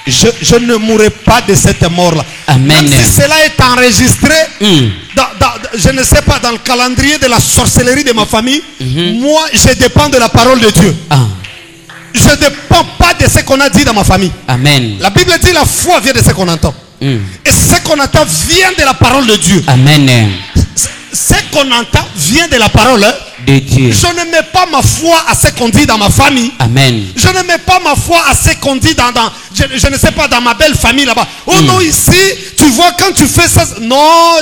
je ne mourrai pas de cette mort-là. Amen. Même si cela est enregistré, je ne sais pas, dans le calendrier de la sorcellerie de ma famille, moi, je dépends de la parole de Dieu. Je ne dépends pas de ce qu'on a dit dans ma famille. Amen. La Bible dit la foi vient de ce qu'on entend. Et ce qu'on entend vient de la parole de Dieu. Amen. Ce qu'on entend vient de la parole de Dieu. Je ne mets pas ma foi à ce qu'on dit dans ma famille. Amen. Je ne mets pas ma foi à ce qu'on dit je ne sais pas, dans ma belle famille là-bas. Oh non, ici, tu vois, quand tu fais ça, non,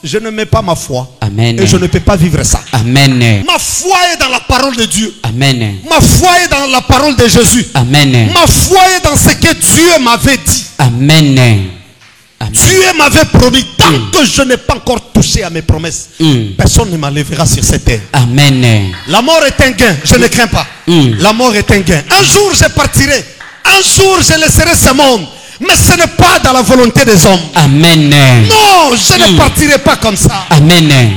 je ne mets pas ma foi. Amen. Et je ne peux pas vivre ça. Amen. Ma foi est dans la parole de Dieu. Amen. Ma foi est dans la parole de Jésus. Amen. Ma foi est dans ce que Dieu m'avait dit. Amen. Amen. Dieu m'avait promis. Tant que je n'ai pas encore touché à mes promesses, personne ne m'enlèvera sur cette terre. Amen. La mort est un gain, je ne crains pas. La mort est un gain. Un jour je partirai. Un jour je laisserai ce monde. Mais ce n'est pas dans la volonté des hommes. Amen. Non, je ne partirai pas comme ça. Amen.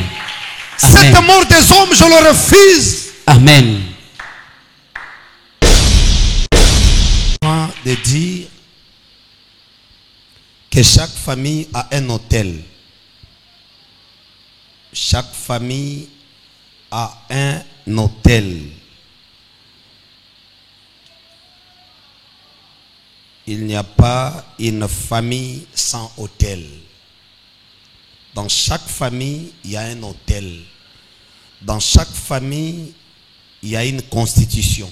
Cette mort des hommes, je le refuse. Amen. De dire que chaque famille a un hôtel. Chaque famille a un hôtel. Il n'y a pas une famille sans hôtel. Dans chaque famille, il y a un hôtel. Dans chaque famille, il y a une constitution.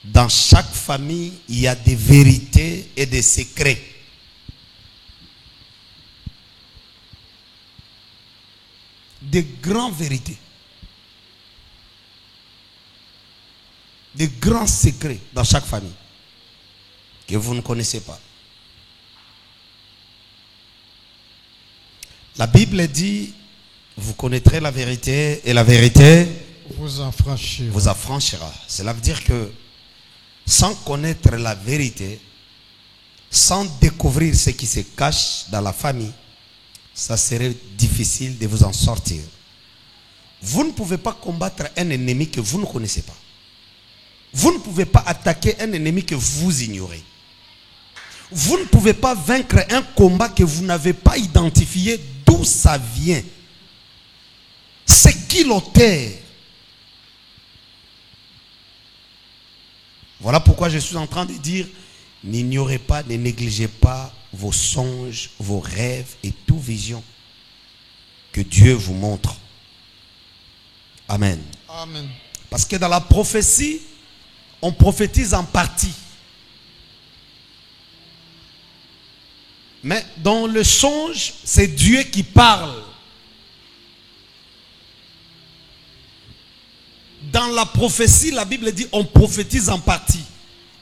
Dans chaque famille, il y a des vérités et des secrets. Des grandes vérités. Des grands secrets dans chaque famille que vous ne connaissez pas. La Bible dit, vous connaîtrez la vérité et la vérité vous affranchira. Cela veut dire que sans connaître la vérité, sans découvrir ce qui se cache dans la famille, ça serait difficile de vous en sortir. Vous ne pouvez pas combattre un ennemi que vous ne connaissez pas. Vous ne pouvez pas attaquer un ennemi que vous ignorez. Vous ne pouvez pas vaincre un combat que vous n'avez pas identifié d'où ça vient. C'est qui l'auteur? Voilà pourquoi je suis en train de dire, n'ignorez pas, ne négligez pas vos songes, vos rêves et toute vision que Dieu vous montre. Amen. Amen. Parce que dans la prophétie, on prophétise en partie. Mais dans le songe, c'est Dieu qui parle. Dans la prophétie, la Bible dit on prophétise en partie.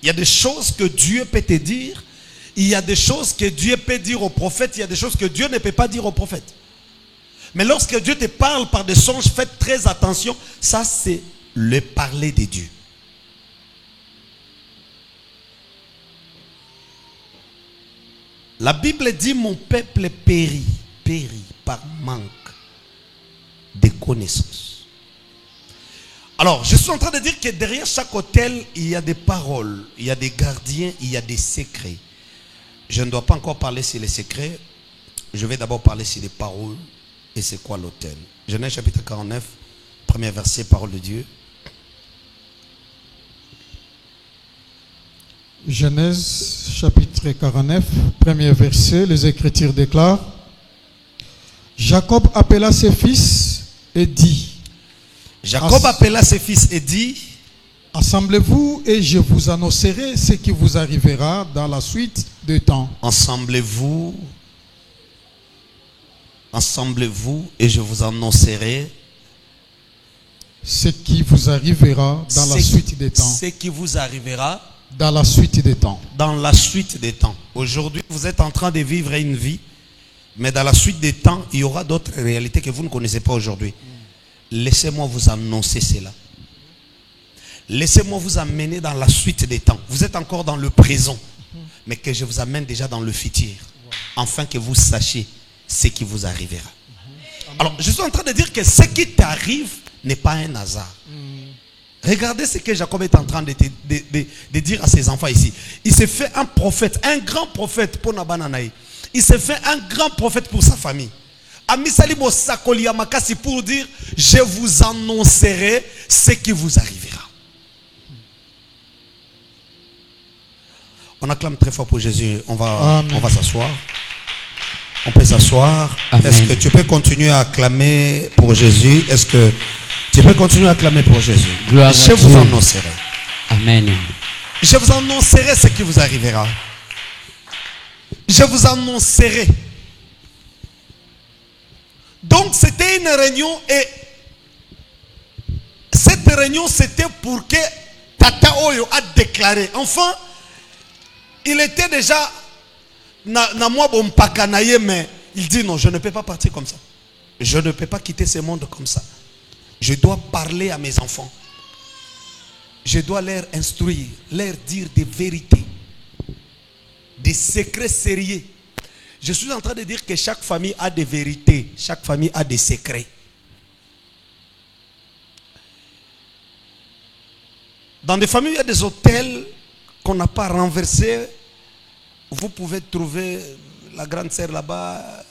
Il y a des choses que Dieu peut te dire. Il y a des choses que Dieu peut dire au prophète. Il y a des choses que Dieu ne peut pas dire au prophète. Mais lorsque Dieu te parle par des songes, faites très attention. Ça, c'est le parler de Dieu. La Bible dit mon peuple périt par manque de connaissances. Alors, je suis en train de dire que derrière chaque hôtel, il y a des paroles, il y a des gardiens, il y a des secrets. Je ne dois pas encore parler sur les secrets. Je vais d'abord parler sur les paroles et c'est quoi l'hôtel. Genèse chapitre 49, premier verset, parole de Dieu. Genèse chapitre 49, premier verset, les Écritures déclarent: Jacob appela ses fils et dit. Jacob appela ses fils et dit: Assemblez-vous et je vous annoncerai ce qui vous arrivera dans la suite des temps. Assemblez-vous et je vous annoncerai ce qui vous arrivera dans la suite des temps. Ce qui vous arrivera dans la suite des temps. Dans la suite des temps. Aujourd'hui, vous êtes en train de vivre une vie, mais dans la suite des temps, il y aura d'autres réalités que vous ne connaissez pas aujourd'hui. Laissez-moi vous annoncer cela. Laissez-moi vous amener dans la suite des temps. Vous êtes encore dans le présent, mais que je vous amène déjà dans le futur, afin que vous sachiez ce qui vous arrivera. Alors, je suis en train de dire que ce qui t'arrive n'est pas un hasard. Regardez ce que Jacob est en train de dire à ses enfants ici. Il s'est fait un prophète, un grand prophète pour Nabananaï. Il s'est fait un grand prophète pour sa famille. Amisali Mosakoli Amakasi pour dire, je vous annoncerai ce qui vous arrivera. On acclame très fort pour Jésus. On va s'asseoir. On peut s'asseoir. Est-ce que tu peux continuer à acclamer pour Jésus? Est-ce que tu peux continuer à acclamer pour Jésus? Gloire je vous annoncerai. Amen. Je vous annoncerai ce qui vous arrivera. Je vous annoncerai. Donc c'était une réunion et cette réunion c'était pour que Tata Oyo a déclaré. Enfin, il était déjà na moi bon pakanaye, mais il dit non, je ne peux pas partir comme ça. Je ne peux pas quitter ce monde comme ça. Je dois parler à mes enfants. Je dois leur instruire, leur dire des vérités, des secrets sérieux. Je suis en train de dire que chaque famille a des vérités, chaque famille a des secrets. Dans des familles, il y a des hôtels qu'on n'a pas renversés. Vous pouvez trouver la grande sœur là-bas,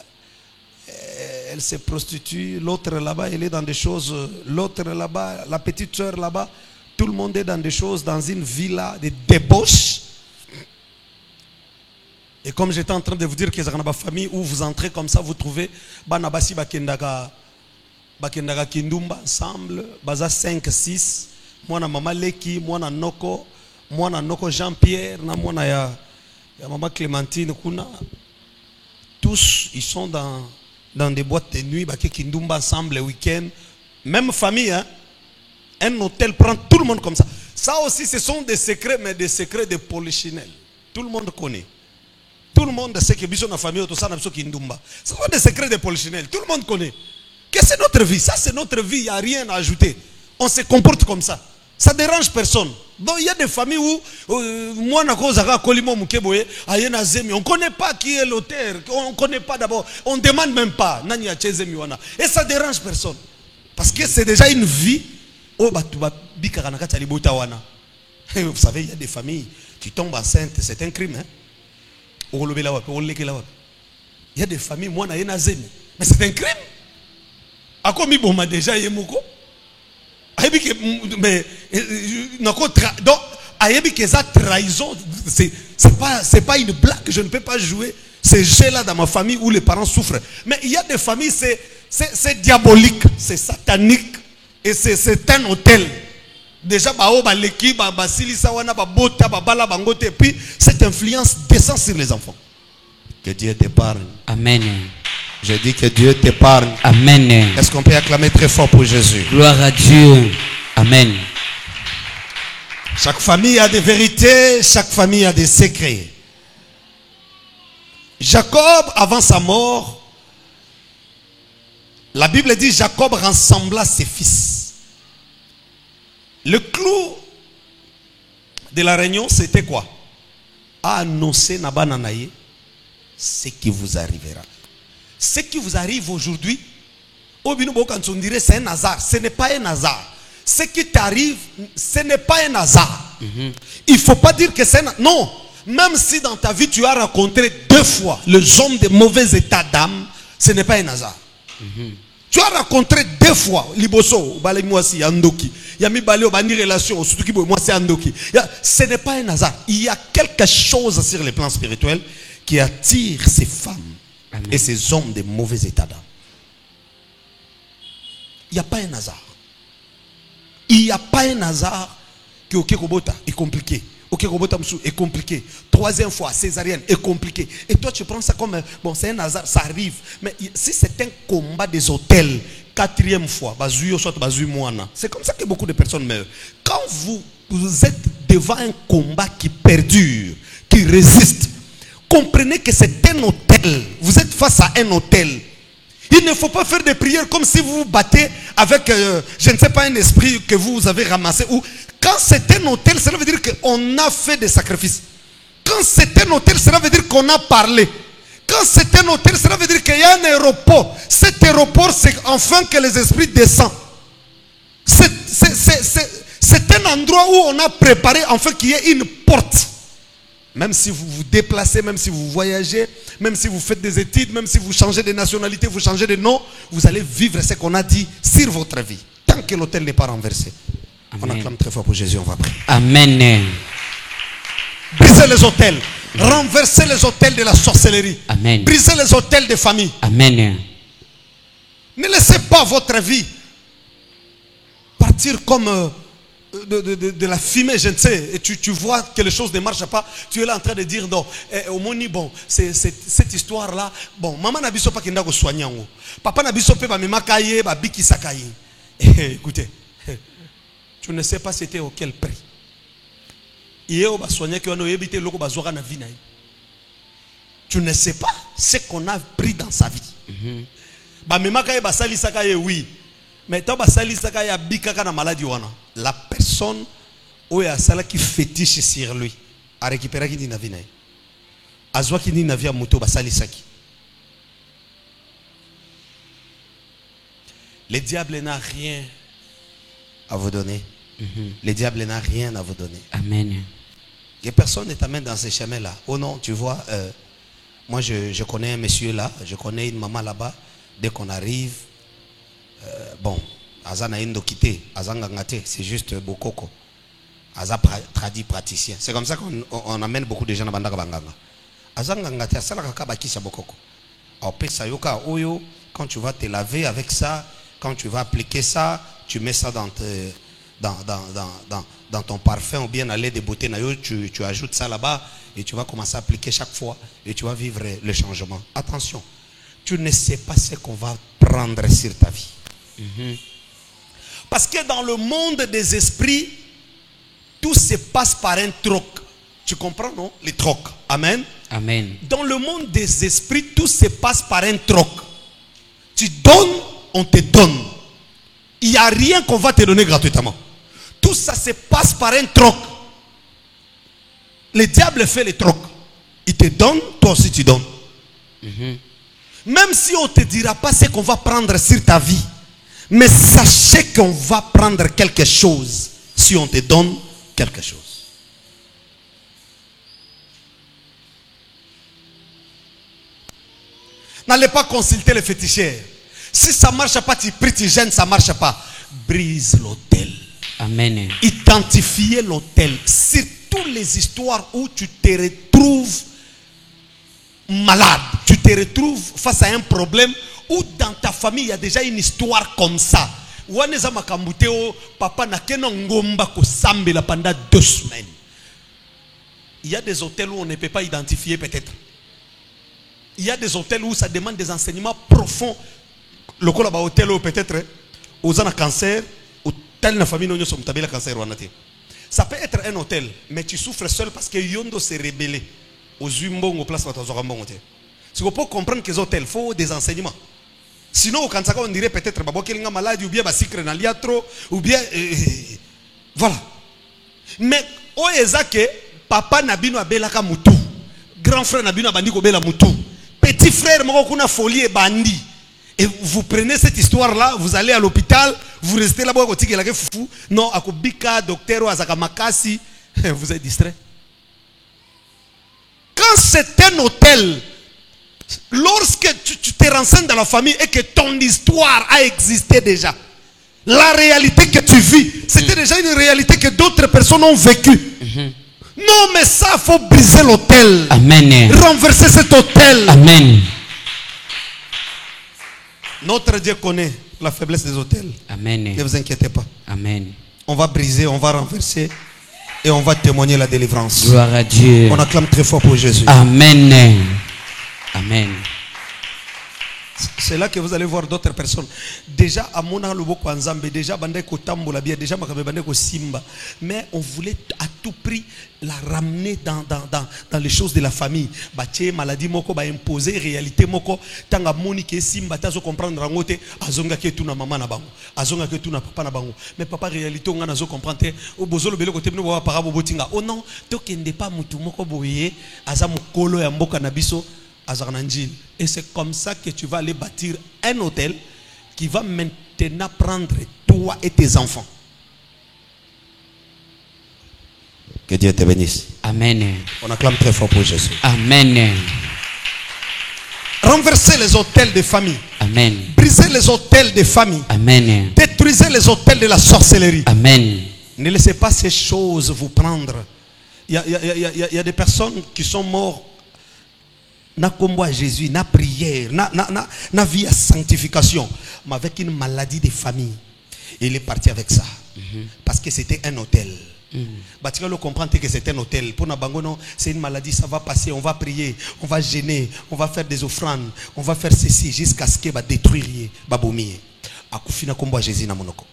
elle se prostitue, l'autre là-bas, elle est dans des choses, l'autre là-bas, la petite sœur là-bas, tout le monde est dans des choses, dans une villa, des débauches. Et comme j'étais en train de vous dire que dans ma famille où vous entrez comme ça, vous trouvez Banabasi Bakendaka Kindumba ensemble, Baza 5, 6, moi na Mama Leki, moi na Noko Jean-Pierre, na moi na ya Maman Clémentine Kuna. Tous ils sont dans des boîtes de nuit, Baké Kindumba ensemble le week-end. Même famille, hein? Un hôtel prend tout le monde comme ça. Ça aussi, ce sont des secrets, mais des secrets de polichinelle. Tout le monde connaît. Tout le monde sait que Bishop na famille tout ça n'a pas Kindumba. Ce sont des secrets de polichinelle. Tout le monde connaît. Que c'est notre vie. Ça c'est notre vie. Il n'y a rien à ajouter. On se comporte comme ça. Ça dérange personne. Donc il y a des familles où moi na kozaka kolimo mukeboye ayena zemi. On ne connaît pas qui est l'auteur. On ne connaît pas d'abord. On ne demande même pas. Nani a zemi wana. Et ça dérange personne. Parce que c'est déjà une vie. Oh batuba bikara na kati libota wana. Vous savez il y a des familles qui tombent enceintes. C'est un crime. Hein? Il y a des familles, moi, mais c'est un crime. A quoi mi bon déjà yemoko? Mais donc ayebi que ça trahison, c'est pas une blague. Je ne peux pas jouer ces jeux-là dans ma famille où les parents souffrent. Mais il y a des familles, c'est diabolique, c'est satanique et c'est un hôtel. Déjà, puis cette influence descend sur les enfants. Que Dieu t'épargne. Amen. Je dis que Dieu t'épargne. Amen. Est-ce qu'on peut acclamer très fort pour Jésus? Gloire à Dieu. Amen. Chaque famille a des vérités, chaque famille a des secrets. Jacob, avant sa mort, la Bible dit Jacob rassembla ses fils. Le clou de la réunion, c'était quoi? Annoncer Nabananaye ce qui vous arrivera. Ce qui vous arrive aujourd'hui, on dirait c'est un hasard. Ce n'est pas un hasard. Ce qui t'arrive, ce n'est pas un hasard. Il ne faut pas dire que c'est un... Non. Même si dans ta vie, tu as rencontré 2 fois les hommes de mauvais état d'âme, ce n'est pas un hasard. Tu as rencontré 2 fois Liboso, moi si Andoki. Yami Balé Bani relation, surtout qui moi c'est Andoki. Ce n'est pas un hasard. Il y a quelque chose sur les plans spirituels qui attire ces femmes. Amen. Et ces hommes de mauvais état d'âme. Il n'y a pas un hasard. Il n'y a pas un hasard que Okekobota est compliqué. Okekobota est compliqué. 3e fois, césarienne est compliqué. Et toi tu prends ça comme bon, c'est un hasard, ça arrive. Mais si c'est un combat des hôtels, 4e fois, c'est comme ça que beaucoup de personnes meurent. Quand vous êtes devant un combat qui perdure, qui résiste, comprenez que c'est un hôtel. Vous êtes face à un hôtel. Il ne faut pas faire des prières comme si vous vous battez avec, je ne sais pas, un esprit que vous avez ramassé. Ou quand c'est un hôtel, cela veut dire qu'on a fait des sacrifices. Quand c'est un hôtel, cela veut dire qu'on a parlé. Quand c'est un hôtel, cela veut dire qu'il y a un aéroport. Cet aéroport, c'est enfin que les esprits descendent. C'est un endroit où on a préparé en fait qu'il y ait une porte. Même si vous vous déplacez, même si vous voyagez, même si vous faites des études, même si vous changez de nationalité, vous changez de nom, vous allez vivre ce qu'on a dit sur votre vie. Tant que l'autel n'est pas renversé. Amen. On acclame très fort pour Jésus, on va prier. Amen. Brisez les autels. Renversez les autels de la sorcellerie. Amen. Brisez les autels des familles. Amen. Ne laissez pas votre vie partir comme de la fumée, je ne sais. Et tu vois que les choses ne marchent pas. Tu es là en train de dire non. Au moni, bon, c'est cette histoire-là. Bon, maman n'a pas qu'il n'a pas soigné. Papa n'a pas même kaye, ba biki sakaye. Écoutez, tu ne sais pas c'était auquel prix. Tu ne sais pas ce qu'on a pris dans sa vie. Oui. Mais la personne qui fétiche sur lui a récupéré qui dit na vie. Azwa qui dit na vie moto basali saki. Le diable n'a rien à vous donner. Le diable n'a rien à vous donner. Amen. Et personne ne t'amène dans ces chemins-là. Oh non, tu vois, moi je connais un monsieur là, je connais une maman là-bas. Dès qu'on arrive, bon, Azana Indo quitté, Azangangate, c'est juste Bokoko. Aza tradit praticien. C'est comme ça qu'on amène beaucoup de gens à Bandaka Banganga. Azangangate, Asalaka Bakisha Bokoko. Quand tu vas te laver avec ça, quand tu vas appliquer ça, tu mets ça dans ton parfum ou bien à l'aide de beauté, tu ajoutes ça là-bas et tu vas commencer à appliquer chaque fois et tu vas vivre le changement. Attention, tu ne sais pas ce qu'on va prendre sur ta vie. Parce que dans le monde des esprits, tout se passe par un troc. Tu comprends, non? Les trocs. Amen. Amen. Dans le monde des esprits, tout se passe par un troc. Tu donnes, on te donne. Il n'y a rien qu'on va te donner gratuitement. Tout ça se passe par un troc. Le diable fait les trocs. Il te donne, toi aussi tu donnes. Même si on ne te dira pas ce qu'on va prendre sur ta vie, mais sachez qu'on va prendre quelque chose si on te donne quelque chose. N'allez pas consulter les féticheurs. Si ça ne marche pas, tu pries, tu gênes, ça ne marche pas. Brise l'autel. Amen. Identifiez l'autel. C'est toutes les histoires où tu te retrouves malade. Tu te retrouves face à un problème où dans ta famille il y a déjà une histoire comme ça. Papa n'a qu'un ngomba ko sambela pendant 2 semaines. Il y a des hôtels où on ne peut pas identifier peut-être. Il y a des hôtels où ça demande des enseignements profonds. Le col là-bas hôtel où peut-être aux gens cancer ou telle famille non sont tabela cancer ou anaté. Ça peut être un hôtel, mais tu souffres seul parce que yondo s'est rebellé aux humbons au place où tu es. Si vous pouvez comprendre que les hôtels faut des enseignements. Sinon, quand ça on dirait peut-être bah quelqu'un malade ou bien bah secret dans liatro ou bien voilà. Mais au ezake papa nabino abelaka mutu, grand frère nabino abandiko bela mutu, petit frère moko kuna folie et bandit. Et vous prenez cette histoire-là, vous allez à l'hôpital, vous restez là-bas, non, akobika, docteur, azaka makasi, vous êtes distrait. Quand c'est un hôtel, lorsque tu te renseignes dans la famille et que ton histoire a existé déjà, la réalité que tu vis, c'était déjà une réalité que d'autres personnes ont vécue. Non, mais ça, il faut briser l'hôtel. Amen. Renverser cet hôtel. Amen. Notre Dieu connaît la faiblesse des hôtels. Amen. Ne vous inquiétez pas. Amen. On va briser, on va renverser et on va témoigner la délivrance. Gloire à Dieu. On acclame très fort pour Jésus. Amen. Amen. C'est là que vous allez voir d'autres personnes. Déjà, à Mona Loboko Anzambe, déjà, Bandé Kotambo, la bière, déjà, Makabe Bandé Simba. Mais on voulait à tout prix la ramener dans les choses de la famille. Baché, maladie, moko, ba imposer, réalité, moko, tanga moni ke Simba, tazo comprendre rangote, azonga ke tu na maman na bango, azonga ke tu na papa na bango. Mais papa, réalité, on a zo comprendre, au bozo le belo kote, nous va parabo botinga. Oh non, tokende pas mutu moko boye, azamu kolo ya mboka nabiso. Et c'est comme ça que tu vas aller bâtir un hôtel qui va maintenant prendre toi et tes enfants. Que Dieu te bénisse. Amen. On acclame très fort pour Jésus. Amen. Renversez les hôtels de famille. Amen. Brisez les hôtels de famille. Amen. Détruisez les hôtels de la sorcellerie. Amen. Ne laissez pas ces choses vous prendre. Il y a des personnes qui sont mortes. Na combat à Jésus, na prière, na vie à sanctification, mais avec une maladie de famille. Et il est parti avec ça. Parce que c'était un hôtel. Tu dois comprendre que c'est un hôtel. Pour Nabangono, c'est une maladie, ça va passer, on va prier, on va gêner, on va faire des offrandes, on va faire ceci jusqu'à ce qu'il va détruire, va vomir.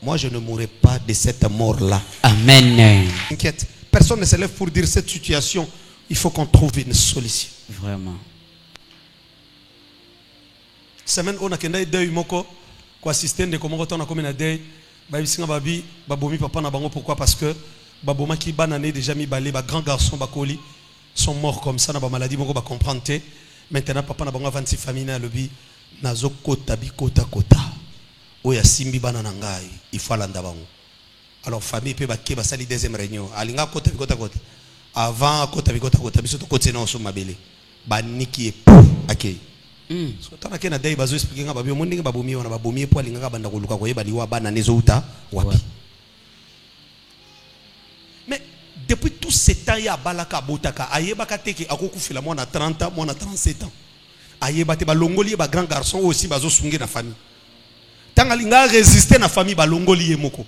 Moi, je ne mourrai pas de cette mort-là. Amen. Inquiète. Personne ne se lève pour dire cette situation. Il faut qu'on trouve une solution. Vraiment. Semaine on a kenda deuil moko ko assistant de comment on a comme na deuil ba bisinga babi babomi papa na bango. Pourquoi? Parce que baboma ki banane déjà mi balé ba grand garçon ba koli sont morts comme ça na ba maladie moko ba comprendre. Maintenant papa na bango 26 famille na lobi nazo kota bi kota oya simbi bana na ngai il faut landa bango. Alors famille pe ba ke ba sali deuxième réunion alinga kota bi kota avant kota bi kota biso to kote na so mabele ba niki akei. So tana kena dai bazo expliquer nga babi omondi nga babomi wana babomi po alinga ka banda koluka koyeba liwa bana nezo uta wapi. Mais depuis tout ce temps ya balaka botaka ayeba ka teke akokufila mwana 30 ans mwana 37 ans ayeba te balongoli ba grand garçon aussi bazo sunge na famille tanga linga résister na famille balongoli yemoko.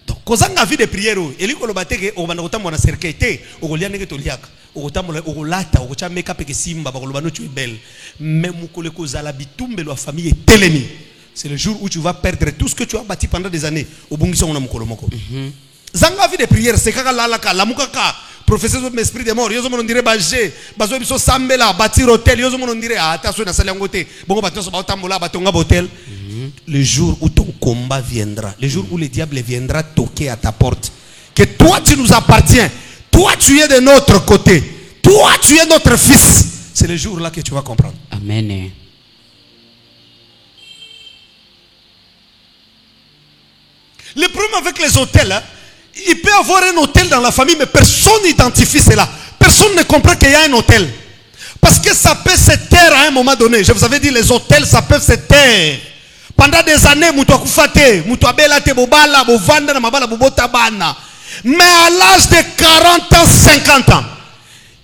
Donc kozanga vie de prière eli koloba teke o banda kotamwa na cercueil te okolia ndenge toliaka okotamwa okolata okocha make up ke simba bakoloba no tu es belle mais mukole kozala bitumbe la famille est telemi. C'est le jour où tu vas perdre tout ce que tu as bâti pendant des années au bungisa on a mukolo moko. Zanga vie de prière c'est kaka lalaka lamukaka professeur de l'esprit de mort yozo mono ndire baje bazo biso sambela bâtir hôtel yozo mono ndire attention na sala ngote bongo batonso ba otambola batonga hôtel. Le jour où ton combat viendra, le jour où le diable viendra toquer à ta porte, que toi tu nous appartiens, toi tu es de notre côté, toi tu es notre fils, c'est le jour là que tu vas comprendre. Amen. Le problème avec les hôtels, hein, il peut y avoir un hôtel dans la famille, mais personne n'identifie cela. Personne ne comprend qu'il y a un hôtel. Parce que ça peut se taire à un moment donné. Je vous avais dit, les hôtels, ça peut se taire. Pendant des années, mutu akufate, mutu abela te bobala, bovanda na mabala bobota bana. Mais à l'âge de 40 ans, 50 ans,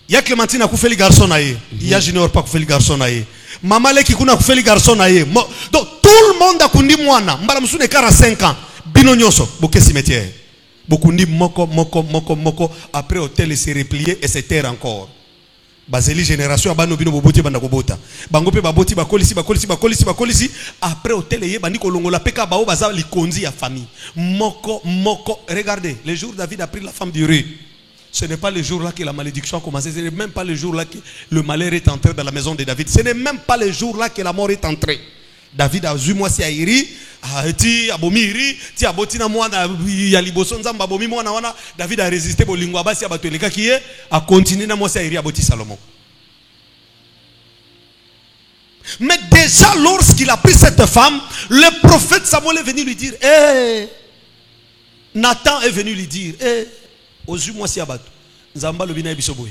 il y a Clémentine a koufeli garçon naïe, il y a Junior pas koufeli garçon naïe. Maman le kikuna koufeli garçon naïe. Donc tout le monde a kundi mwana, mbala musune 45 ans, bino nyoso, boke cimetière. Bokundi moko, après hôtel se replier et se taire encore. Bazeli génération abano bino boboti banda kobota bango pe baboti bakolisi après hôtel ye bandi kolongola peka bao baza likonzi ya famille moko. Regardez, le jour David a pris la femme du roi, ce n'est pas le jour là que la malédiction a commencé, ce n'est même pas le jour là que le malheur est entré dans la maison de David, ce n'est même pas le jour là que la mort est entrée. David a vu moi si airi ti abomiri ti abotina mwana ya liboso nzamba abomi mwana wana. David a résisté bolingwa basi abateleka qui a continué na moi si airi aboti Salomon. Mais déjà lorsqu'il a pris cette femme, le prophète Samuel est venu lui dire Nathan est venu lui dire ozu moi si abato nzamba lobina bisoboy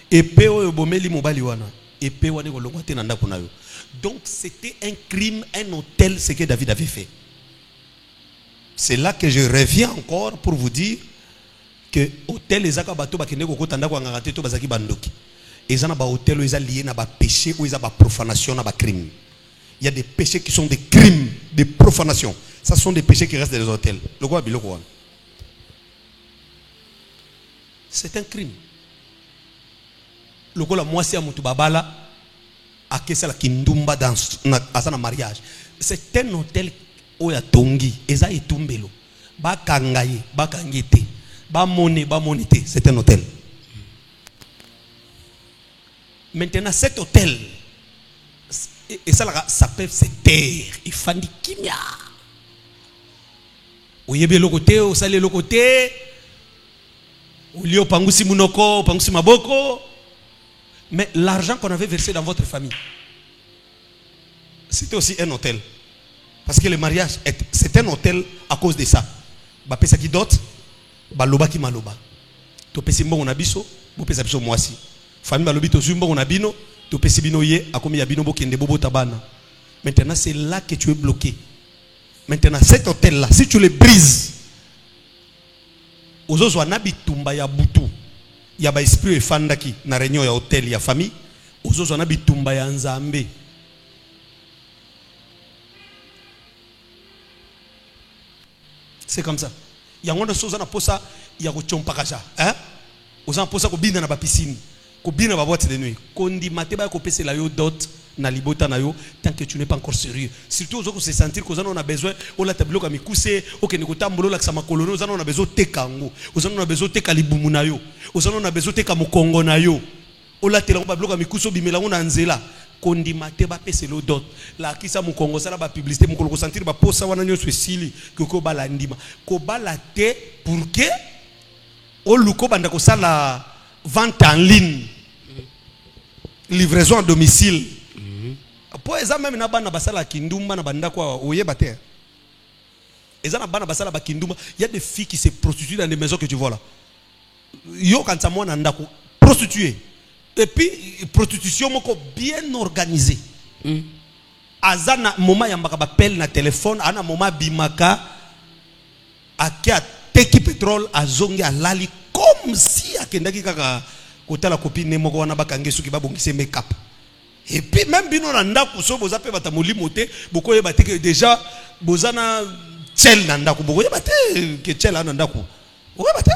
epé oyo bomeli mobali wana epé wana ko longwa te na ndako na yo. Donc c'était un crime, un hôtel, ce que David avait fait. C'est là que je reviens encore pour vous dire que hôtel les akabato bakende ko kotanda ko ngangate to bazaki bandoki. Ezana ba hôtel ils lié na ba péché ou ils ba profanation na ba crime. Il y a des péchés qui sont des crimes, des profanations. Ça sont des péchés qui restent dans les hôtels. Le quoi biloko. C'est un crime. Le quoi la moisi amutu babala akesa la kindumba dans asana mariage. C'est un hôtel oya tongi eza etumbelo ba kangaye ba kangete ba monité, c'est un hôtel. Maintenant cet hôtel et ça peut se taire, il faut dire kimia. Oyebe le côté, o sale le côté, ou lieu pangusi munoko, pangusi maboko. Mais l'argent qu'on avait versé dans votre famille, c'était aussi un hôtel. Parce que le mariage, c'est un hôtel à cause de ça. Ba pesa qui dot, ba loba ki maloba. To pesi mbongo na biso, bo pesa biso mwasi. Famille ba lobi to zumbo na bino, to pesi bino ye akomi ya bino bo kende bobo tabana. Maintenant c'est là que tu es bloqué. Maintenant cet hôtel là, si tu le brises, ozozo anabi tumba ya butu. Ya ba esprit efandaki na réunion ya hôtel ya famille, ozozo anabi tumba ya nzambe. C'est comme ça. Il y a une chose qui posa, il y a un chompakaja. Hein? Aux gens posa ko bina na ba piscine, ko bina ba boîte de nuit. Kondi mateba ko pese la yo dot na libota na yo tant que tu n'es pas encore sérieux. Surtout aux gens se sentir que on a besoin o la tablo ka mikuse, o ke nikota mbolo la sama kolono, aux gens on a besoin tekango, aux gens on a besoin teka libumu na yo, aux gens on a besoin teka mukongo na yo. O la tela ba bloka mikuso bimela ngona nzela. Kondi mateba pese lo dot la kisa mukongo sala ba publicité mukolo ko sentir ba posa wana nyo swesili ko bala ndima ko bala te pour que o luko banda ko sala vente en ligne livraison à domicile po eza même na bana basala kindumba na banda kwa oyeba te eza na bana basala ba kindumba. Il y a des filles qui se prostituent dans des maisons que tu vois là yo quand ça moi na ndako prostituée. Et puis, prostitution bien organisée. Azana moment yambaka bapel na téléphone, ana moment bimaka akia teki pétrole azongi alali comme si akendaki kaka kota la copine moko wana bakange suki babongise make-up. Et puis même bino na ndako so boza pe bata molimo te boko yeba te que déjà bozana tchel na ndako boko yeba te que tchel na ndako. Oyeba te.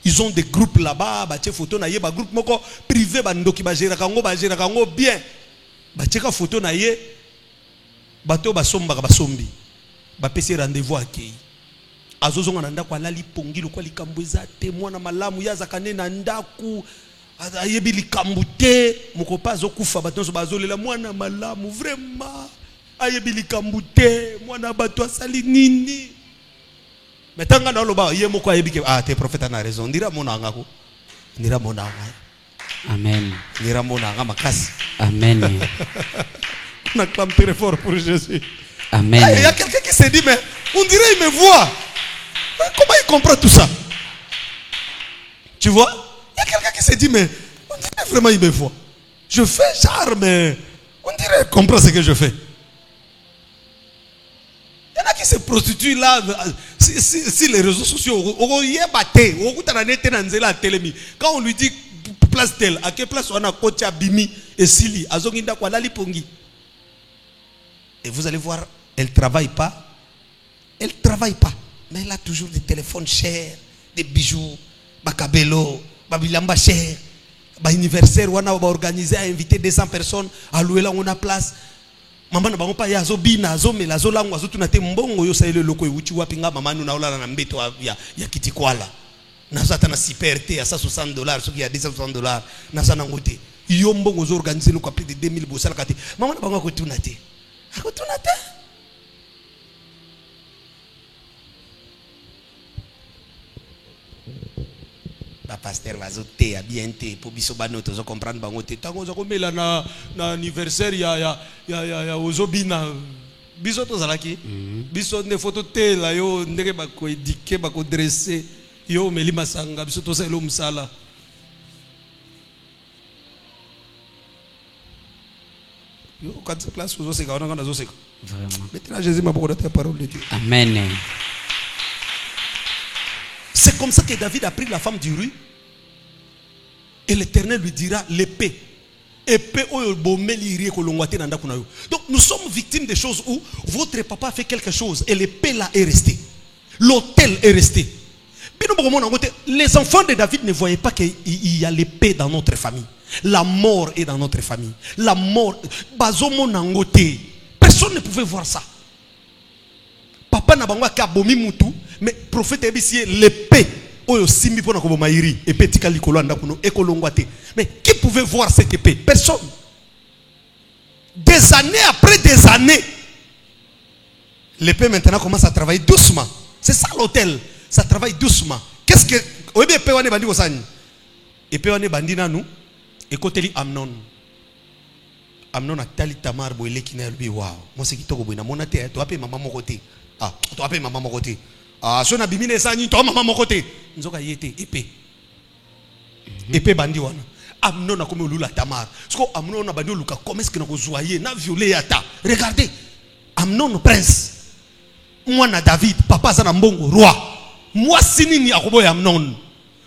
Ils ont des groupes là-bas, des photos na ye, ba groupe moko privé bandoki ba gérera kango bien. Ba tcheka photo na ye, bato ba somba ba sombi. Ba pesi rendez-vous akei. Azozonga na ndako alali pongi lokwa likambo eza te mwana malamu yaza kane na ndaku. Ayebi likambo te moko pa azokufa bato so bazolela mwana malamu vraiment. Ayebi likambo te mwana bato asali nini. Mais tant que nous avons tes prophètes ont raison. Ndira mona ngako. Ndira mona ngako. Amen. Ndira mona ngama kasi. Amen. On acclame très fort pour Jésus. Amen. Il y a quelqu'un qui se dit mais on dirait il me voit. Comment il comprend tout ça? Tu vois? Il y a quelqu'un qui se dit mais on dirait vraiment il me voit. Je fais genre mais on dirait il comprend ce que je fais. Il y en a qui se prostituent là, si les réseaux sociaux, quand on lui dit place telle, à quelle place on a Kotia Bimi et Sili, Azonginda Kwalali Pongi. Et vous allez voir, elle ne travaille pas. Elle ne travaille pas. Mais elle a toujours des téléphones chers, des bijoux, Bakabelo, Babilamba cher, anniversaire, on a organisé, a invité 200 personnes, à louer là, on a place. Maman na bango pa ya zo bina zo mela zo langu zo tunate mbongo yo saile loko yuchi wapi nga mama na ulala na mbeto ya kitikwala na zata na superté à $160 ce qui a $260 na sana ngote yo mbongo zo organiser le plus de 2000 bosala kati maman na bango ko tunate la pasteur va zoter à bien te pour biso bano to zo comprendre bango te tango zo komela na anniversaire ya ozobina biso to zalaki biso ne photo te la yo ndeke ba ko édiquer ba ko dresser yo meli masanga biso to sa lo musala yo quand place zo seka on a zo seka vraiment maintenant Jésus m'a beaucoup de ta parole de Dieu. Amen. C'est comme ça que David a pris la femme du rue. Et l'Éternel lui dira l'épée. Donc nous sommes victimes des choses où votre papa fait quelque chose et l'épée là est restée. L'autel est resté. Les enfants de David ne voyaient pas qu'il y a l'épée dans notre famille. La mort est dans notre famille. La mort. Personne ne pouvait voir ça. Papa n'a pas abomi mutu. Mais le prophète a dit l'épée. Mais qui pouvait voir cette épée? Personne. Des années après des années. L'épée maintenant commence à travailler doucement. C'est ça l'hôtel. Ça travaille doucement. Qu'est-ce que. Épée on est bandi au sang. Épée on est bandi na nous. Écoutez Amnon. Amnon a tali Tamar boile qui n'a lui wow. Moi c'est qui toko boina mon ate to appeler maman mon côté. Ah, to appeler maman mon côté. Ah, so na bimine sa ni to maman mon côté. Nzoka yete épée. Épée bandi wana. Amnon a comme lula Tamar. Sko Amnon a bandi luka comment est-ce que na ko zoyer na violer ata. Regardez. Amnon prince. Moi na David, papa za na mbongo roi. Moi sinini akoboya Amnon.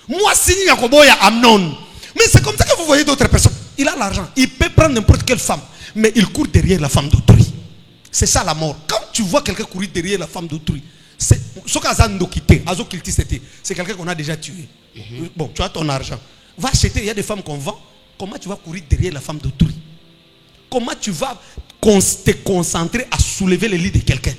Moi sinini akoboya Amnon. Mais c'est comme ça que vous voyez d'autres personnes. Il a l'argent, il peut prendre n'importe quelle femme, mais il court derrière la femme d'autrui. C'est ça la mort. Quand tu vois quelqu'un courir derrière la femme d'autrui, c'est quelqu'un qu'on a déjà tué. Bon, tu as ton argent. Va acheter, il y a des femmes qu'on vend. Comment tu vas courir derrière la femme d'autrui? Comment tu vas te concentrer à soulever le lit de quelqu'un?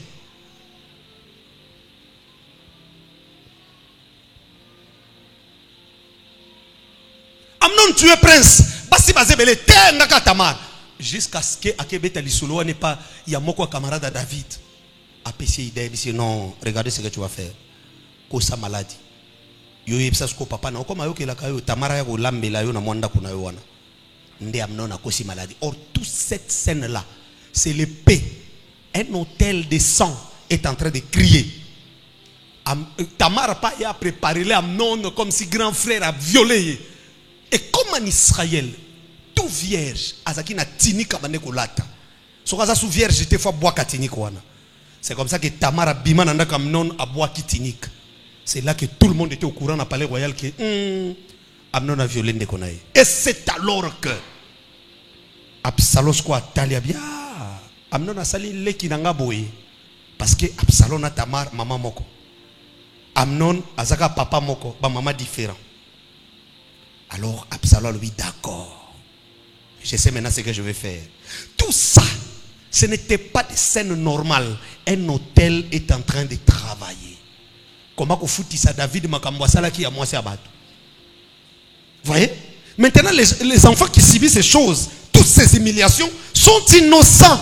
Amnon tué prince. Basi bazebele tenga Tamar. Jusqu'à ce que Akebeta Lisolo n'est pas Yamoko camarade à David. Apesi idée dit non, regardez ce que tu vas faire. Kosa maladie. Yo yebsa sko papa na okoma yo ke la kayo Tamara ya ko lambela yo na mwanda kuna yo wana. Nde Amnon a kosi maladie. Or toute cette scène là, c'est l'épée. Un hôtel de sang est en train de crier. Tamar pas a préparé Amnon comme si grand frère a violé. Et comme en Israël, tout vierge, azaki na tinika baneko lata. Sokaza sou vierge, j'étais fois bois katinik wana. C'est comme ça que Tamar bima nanda Amnon a bois kitinik. C'est là que tout le monde était au courant dans le palais royal que Amnon a violé Ndekonaï. Et c'est alors que Absalom quoi talia bien. Amnon a sali leki nanga boye. Parce que Absalom a Tamar maman moko. Amnon azaka papa moko, ba maman différent. Alors Absalom lui d'accord. Je sais maintenant ce que je vais faire. Tout ça, ce n'était pas des scènes normales. Un hôtel est en train de travailler. Comment qu'on fout ça David Makambwasala qui a moi c'est abattu. Voyez? Maintenant les enfants qui subissent ces choses, toutes ces humiliations sont innocents.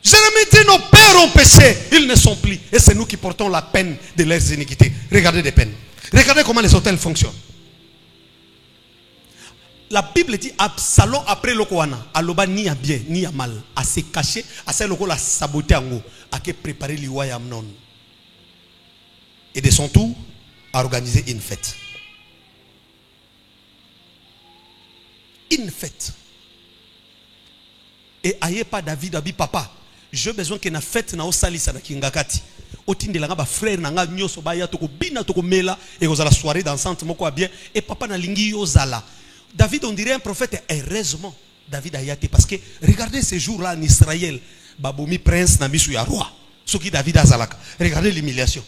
Jérémie dit nos pères ont péché, ils ne sont plus. Et c'est nous qui portons la peine de leurs iniquités. Regardez les peines. Regardez comment les hôtels fonctionnent. La Bible dit Absalom après le Koana, aloba ni à bien ni à mal, à se cacher, à se loko la saboter en haut, à que préparer l'Iwa Amnon. Et de son tour, à organiser une fête. Une fête. Et aïe pas David abi papa, j'ai besoin que na fête na osalisa na kingakati. Otinde langa ba frère nanga nyoso ba ya toko bina toko mela et ozala soirée dansante moko bien et papa na lingi yozala. David, on dirait un prophète. Heureusement, David a été parce que regardez ces jours-là en Israël, Baboumi prince n'a mis sur un roi. Ce qui David a zalaka. Regardez l'humiliation.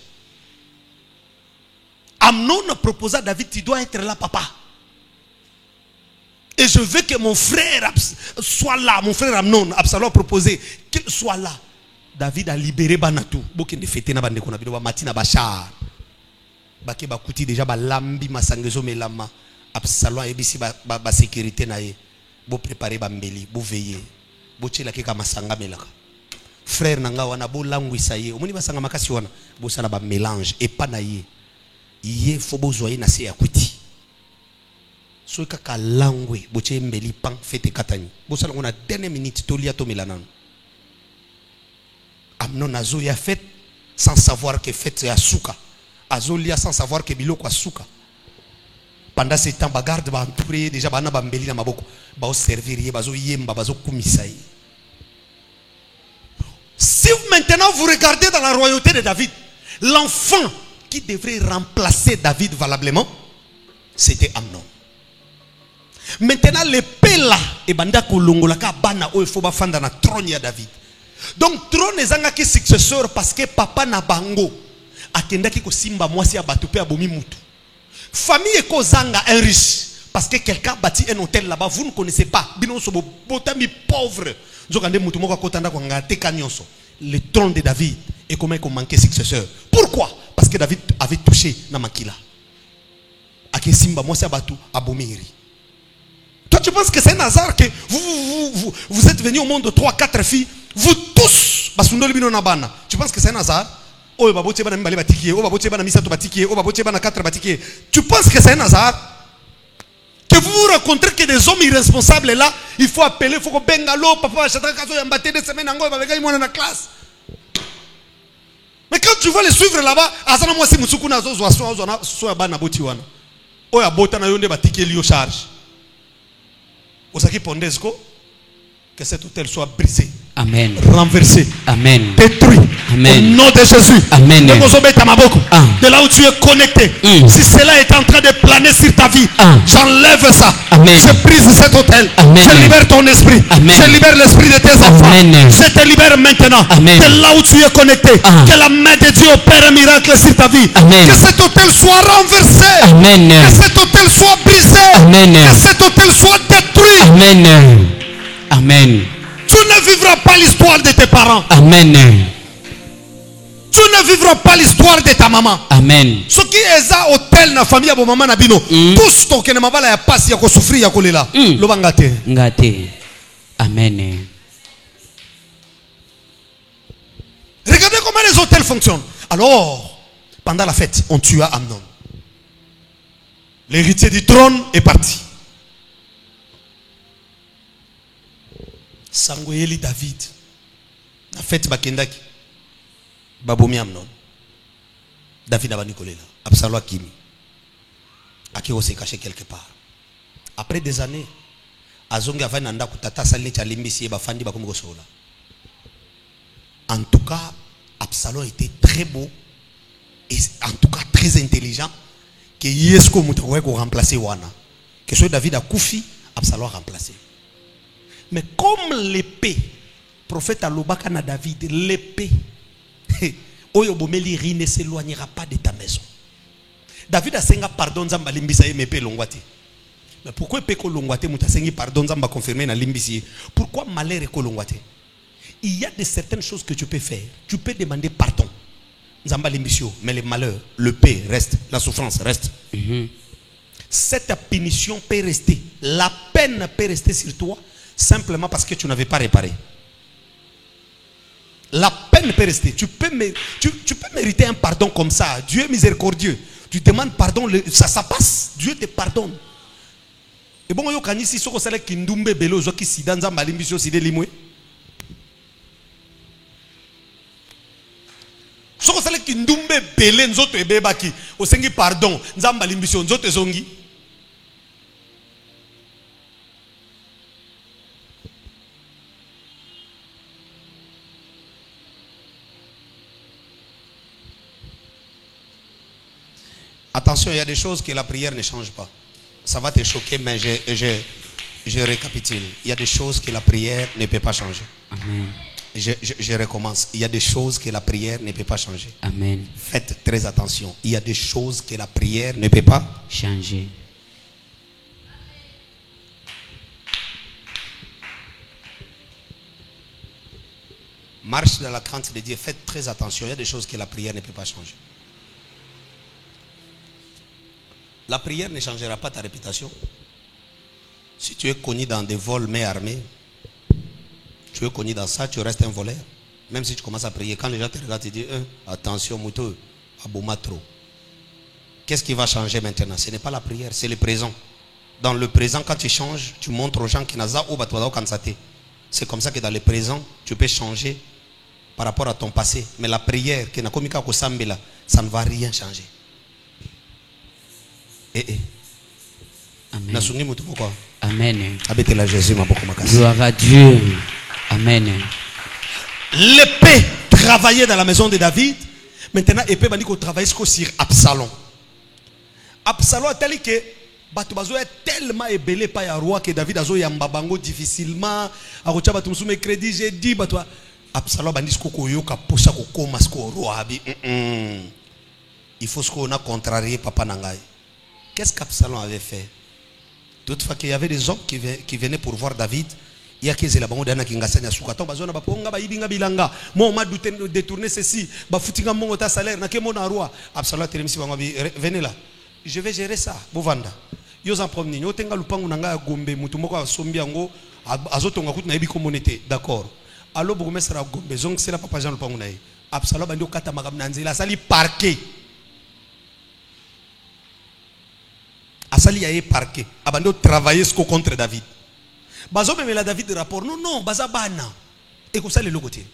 Amnon a proposé à David, tu dois être là, papa. Et je veux que mon frère soit là. Mon frère Amnon, Absalom a proposé qu'il soit là. David a libéré Banatou. Beaucoup de fêtes na bande kona bido ba matina bachar. Bake bakuti déjà ba lambi masangezo melama. Absalom a ebisi ba sécurité na ye. Bo préparer ba mbeli, bo veiller. Bo tshela ke ka masanga melaka. Frère nanga wana bo langwisa ye. Omoni basanga makasi wana. Bo sala ba mélange et pas na ye. Ye faut bo zoyer na se yakuti. So kaka langwe bo tshé mbeli pan fete katani. Bo sala ngona dernière minute tolia to melanano. Amnon azo ya fait sans savoir que fait ya souka. Azo lia sans savoir que biloko souka. Pendant ce temps, bagarde ba entouré déjà bana bambeli na maboko ba servir bazo yemba bazo kumisai. Si maintenant vous regardez dans la royauté de David, l'enfant qui devrait remplacer David valablement, c'était Amnon. Maintenant l'épée là et banda kolongola ka bana o faut ba fanda na trône ya David. Donc trône ezanga ki successeur parce que papa na bango akendaki ko simba mwasi ya batupe abomi mutu. Famille Kozanga un riche parce que quelqu'un bâtit un hôtel là-bas, vous ne connaissez pas. Pauvre. Le trône de David et comment il manquait successeur. Pourquoi? Parce que David avait touché Namakila. Toi tu penses que c'est un hasard que vous êtes venus au monde de 3-4 filles, vous tous, tu penses que c'est un hasard? Tu penses que c'est un hasard? Que vous vous rencontrez que des hommes irresponsables là, il faut appeler, il faut que bengalo, papa, des semaines en la classe. Mais quand tu vas les suivre là-bas, azana moi si musukuna zo so bana botiwana. Oya bota na yonde batike li au charge. Osaki pondesko que cet hôtel soit brisé. Amen. Renversé. Amen. Détruit. Amen. Au nom de Jésus. Amen. De là où tu es connecté. Si cela est en train de planer sur ta vie, j'enlève ça. Amen. Je brise cet hôtel. Amen. Je libère ton esprit. Amen. Je libère l'esprit de tes enfants. Amen. Je te libère maintenant. Amen. De là où tu es connecté. Que la main de Dieu opère un miracle sur ta vie. Amen. Que cet hôtel soit renversé. Amen. Que cet hôtel soit brisé. Amen. Que cet hôtel soit détruit. Amen. Amen. Tu ne vivras pas l'histoire de tes parents. Amen. Tu ne vivras pas l'histoire de ta maman. Amen. Ce qui est à hôtel na famille à maman na bino. Tous to kene mabala ya passe ya ko souffrir ya kolela. Lobangate. Ngate. Amen. Regardez comment les hôtels fonctionnent. Alors, pendant la fête, on tua Amnon. L'héritier du trône est parti. Sangoyeli David. La fête bakendaki. Babomi Amnon. David a Nicolela. Absalom Kimi. Akiro s'est caché quelque part. Après des années, Azonga va nanda kutata sali chalimbisi bafandi bakomi kosola. En tout cas, Absalom était très beau et en tout cas très intelligent que Yesko mutawe ko remplacer wana. Que ce David a koufi, Absalom a remplacé. Mais comme l'épée, prophète Alobaka na David, l'épée, Oyobomeli ne s'éloignera pas de ta maison. David a senga pardon zamba limbisa épée longwati. Mais pourquoi épée ko longwati muta sengi pardon zamba confirmer na limbisi? Pourquoi malheur est ko longwati? Il y a de certaines choses que tu peux faire. Tu peux demander pardon. Zamba limbisio, mais le malheur, le paix reste, la souffrance reste. Cette punition peut rester, la peine peut rester sur toi. Simplement parce que tu n'avais pas réparé. La peine peut rester. Tu peux mériter un pardon comme ça. Dieu est miséricordieux. Tu demandes pardon, ça passe. Dieu te pardonne. Et bon, yo kanisi soko sala kindumbe belo zo ki sidanza malimbisio side limwe. Soko sala kindumbe bele nzoto ebebaki. Osengi pardon. Nzamba limbisio nzoto zongi. Attention, il y a des choses que la prière ne change pas. Ça va te choquer, mais je récapitule. Il y a des choses que la prière ne peut pas changer. Amen. Je recommence. Il y a des choses que la prière ne peut pas changer. Amen. Faites très attention. Il y a des choses que la prière ne peut pas changer. Marche dans la crainte de Dieu. Faites très attention. Il y a des choses que la prière ne peut pas changer. La prière ne changera pas ta réputation. Si tu es connu dans des vols mais armés, tu es connu dans ça, tu restes un voleur. Même si tu commences à prier, quand les gens te regardent, tu dis attention, moutou, abouma trop. Qu'est-ce qui va changer maintenant? Ce n'est pas la prière, c'est le présent. Dans le présent, quand tu changes, tu montres aux gens qui n'ont pas. C'est comme ça que dans le présent, tu peux changer par rapport à ton passé. Mais la prière, ça ne va rien changer. Amen. Amen. Gloire à Dieu. Amen. L'épée travaillait dans la maison de David. Maintenant, l'épée va dire travaille sur Absalom. Absalom a tel que Batubazo est tellement ébélé par le roi que David a yambabango difficilement. A rocha batumsume crédit, j'ai dit Absalom a dit koyoka posa kokoma sko roi. Il faut qu'on a contrarié papa nangai. Qu'est-ce qu'Absalom avait fait? Toutefois qu'il y avait des hommes qui venaient pour voir David. Il y a qui la bango dana kingasanya sukato bazona baponga ba ibinga bilanga. Moi on m'a détourné ceci, ba futinga mongo ta salaire na kemo na roi. Absalom telemisi bango venez là. Je vais gérer ça. Bovanda. Yo en promni, yo tenga lupangu nanga gombe mutu moko asombi yango azotonga kutu na ebiko monete. D'accord. Allo bourgmestre gombe zong c'est la papa Jean lupangu na. Absalom bandi okata makam na nzela sali parquet. basali yaye parquet abando travailler contre David bazo memela David rapport non baza bana et comme ça le côté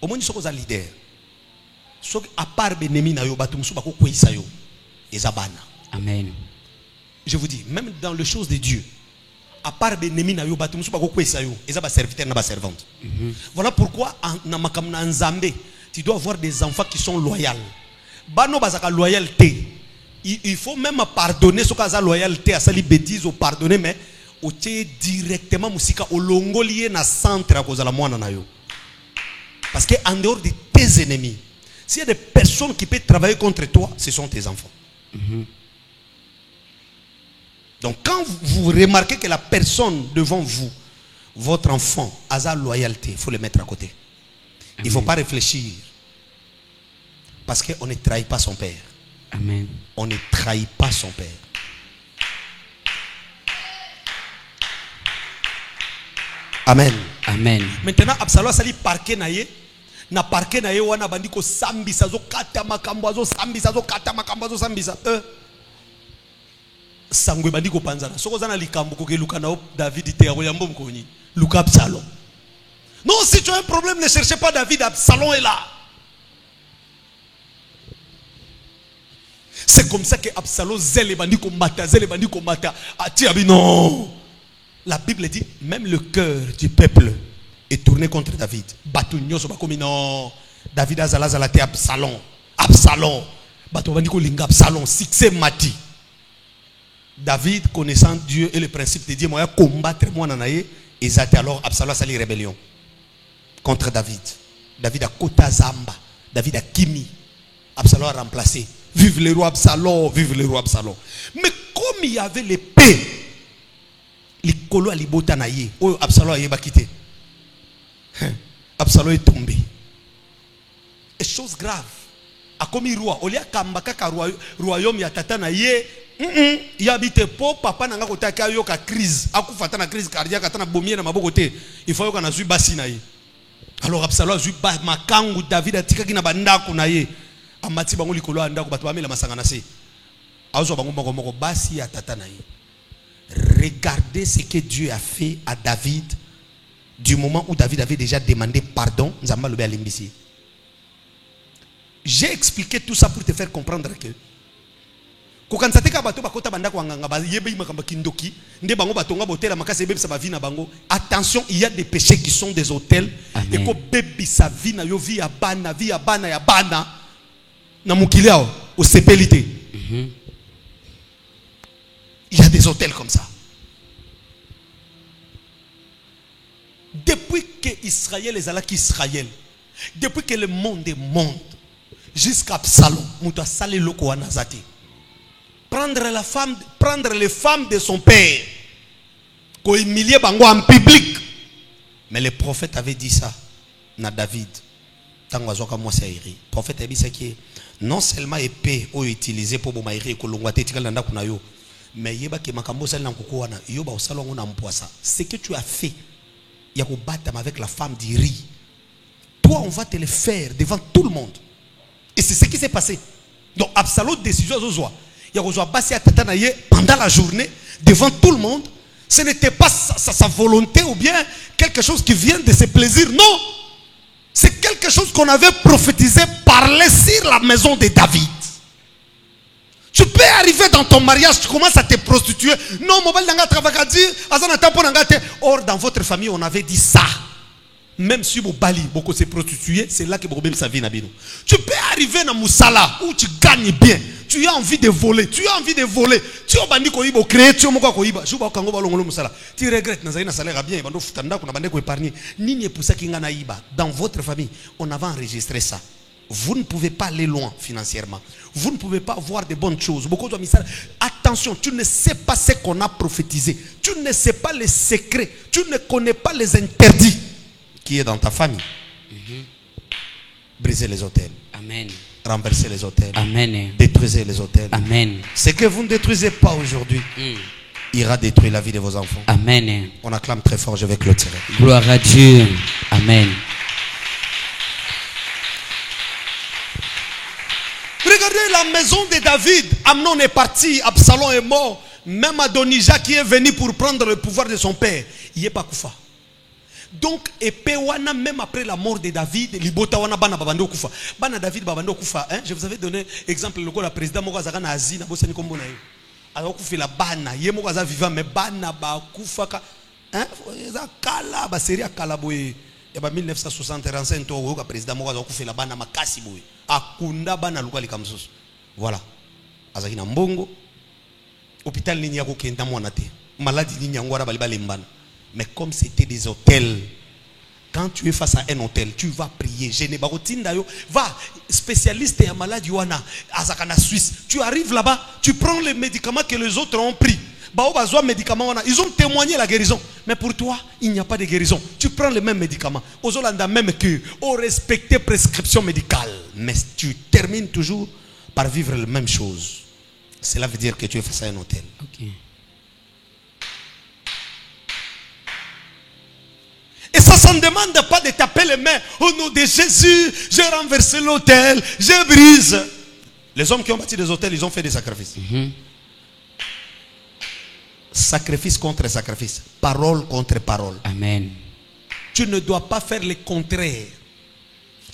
au moins soko za leader sok à part benemi na yo batu musu bako kwisa yo ezabana. Amen. Je vous dis, même dans les choses de Dieu, à part benemi na yo batu musu bako kwisa yo ezaba serviteur na ba servante. Voilà pourquoi na makamna nzambe tu dois avoir des enfants qui sont loyaux. Bano bazaka loyauté. Il faut même pardonner ce kaza loyauté à sali bêtise ou pardonner mais au tie directement musika au longolier na centre à cause de la moine na yo. Parce que en dehors de tes ennemis, s'il y a des personnes qui peuvent travailler contre toi, ce sont tes enfants. Donc quand vous remarquez que la personne devant vous, votre enfant, a sa loyauté, il faut le mettre à côté. Il ne faut pas réfléchir. Parce qu'on ne trahit pas son père. Amen. On ne trahit pas son père. Amen. Amen. Maintenant, Absalom sali parquet naye. Na parquet naye wana bandiko sambisa zo kata makambo zo sambisa zo kata makambo zo sambisa. Sangwe bandiko panzana. Soko zana likambo koke luka na David te yambo mkoni. Luka Absalom. Non, si tu as un problème, ne cherchez pas David, Absalom est là. C'est comme ça que Absalom zèle bandiko mata. Non. La Bible dit, même le cœur du peuple est tourné contre David. Non. David azalazalate Absalom. Bato bandiko linga Absalom. Succès mati. David, connaissant Dieu et le principe de Dieu, moi combattre moi nanaye. Et alors Absalom sali rébellion contre David. David a kota zamba. David a kimi. Absalom a remplacé. Vive le roi Absalom, vive le roi Absalom. Mais comme il y avait l'épée, les colo alibota naye. Oh Absalom a quitté. Absalom est tombé. Et chose grave. A comme roi, au lieu kambaka ka royaume ya tata naye. Il habite po papa nanga kotaka yo ka crise. Aku fata na crise cardiaque atana bomie na maboko te. Il faut yo kana zui basi naye. Alors Absalom zui ba makangu David atikaki na bandako naye. Amati bango likolo andako bato bamela masanga na se. Azo bango moko basi ya tata naye. Regardez ce que Dieu a fait à David du moment où David avait déjà demandé pardon. Nzamba lobe alimbisi. J'ai expliqué tout ça pour te faire comprendre que attention, il y a des péchés qui sont des hôtels. Et que bébé sa vie na yo vie abana ya bana na mukilao au sépélité. Il y a des hôtels comme ça. Depuis que Israël est là qu'Israël, depuis que le monde est monde, jusqu'à Absalom, muta sale loko anazati. Prendre les femmes de son père, qu'on humilier bango en public. Mais le prophète avait dit ça na David. Le prophète a dit ça qui non seulement épée ou utilisé pour bomaïri kolongwate tikalanda kunayo, mais yeba ke makambo sel na kukoana yoba osalongo na mpoisa. Ce que tu as fait, ya ko battre avec la femme d'Iri. Toi on va te le faire devant tout le monde. Et c'est ce qui s'est passé. Donc Absalom décision zozoa. Il y a pendant la journée, devant tout le monde, ce n'était pas sa volonté ou bien quelque chose qui vient de ses plaisirs. Non, c'est quelque chose qu'on avait prophétisé, parler sur la maison de David. Tu peux arriver dans ton mariage, tu commences à te prostituer. Non, or dans votre famille, on avait dit ça. Même si vous bali, beaucoup se prostituer, c'est là que vous avez sa vie. Tu peux arriver dans Moussala où tu gagnes bien. Tu as envie de voler. Tu as envie de voler. Tu as envie de créer. Tu as envie de créer. Tu regrettes. Tu salaire bien. Dans votre famille, on avait enregistré ça. Vous ne pouvez pas aller loin financièrement. Vous ne pouvez pas voir de bonnes choses. Attention, tu ne sais pas ce qu'on a prophétisé. Tu ne sais pas les secrets. Tu ne connais pas les interdits qui est dans ta famille. Brisez les hôtels. Amen. Renversez les hôtels. Amen. Détruisez les hôtels. Amen. Ce que vous ne détruisez pas aujourd'hui ira détruire la vie de vos enfants. Amen. On acclame très fort, je vais clôturer. Gloire à Dieu. Amen. Regardez la maison de David. Amnon est parti, Absalom est mort. Même Adonijah qui est venu pour prendre le pouvoir de son père, il n'est pas koufa. Donc, épée wana, même après la mort de David, libota wana bana babando koufa. Bana David babando koufa. Je vous avais donné exemple le président Mokazaga na Asie na bosani kombo na yo. Alors koufi la bana, yé Mokaza vivant mais bana ba koufa ka. Eza kala ba série kala boye. Ya ba 1960 35 to ko président Mokaza koufi la bana makasi boye. Akunda bana lukali kamsusu. Voilà. Azaki na mbongo. Hôpital nini ya ko kenda mwana te. Maladie nini ya ngwara bali balembana. Mais comme c'était des hôtels, quand tu es face à un hôtel, tu vas prier. Va, spécialiste et maladie, Azakana Suisse. Tu arrives là-bas, tu prends les médicaments que les autres ont pris. Ils ont témoigné la guérison. Mais pour toi, il n'y a pas de guérison. Tu prends les mêmes médicaments. Aux Hollandais, même que, au respecter prescription médicale. Mais tu termines toujours par vivre la même chose. Cela veut dire que tu es face à un hôtel. Ok. Et ça ne demande pas de taper les mains. Au nom de Jésus, j'ai renversé l'autel, je brise. Les hommes qui ont bâti des hôtels, ils ont fait des sacrifices. Sacrifice contre sacrifice. Parole contre parole. Amen. Tu ne dois pas faire le contraire.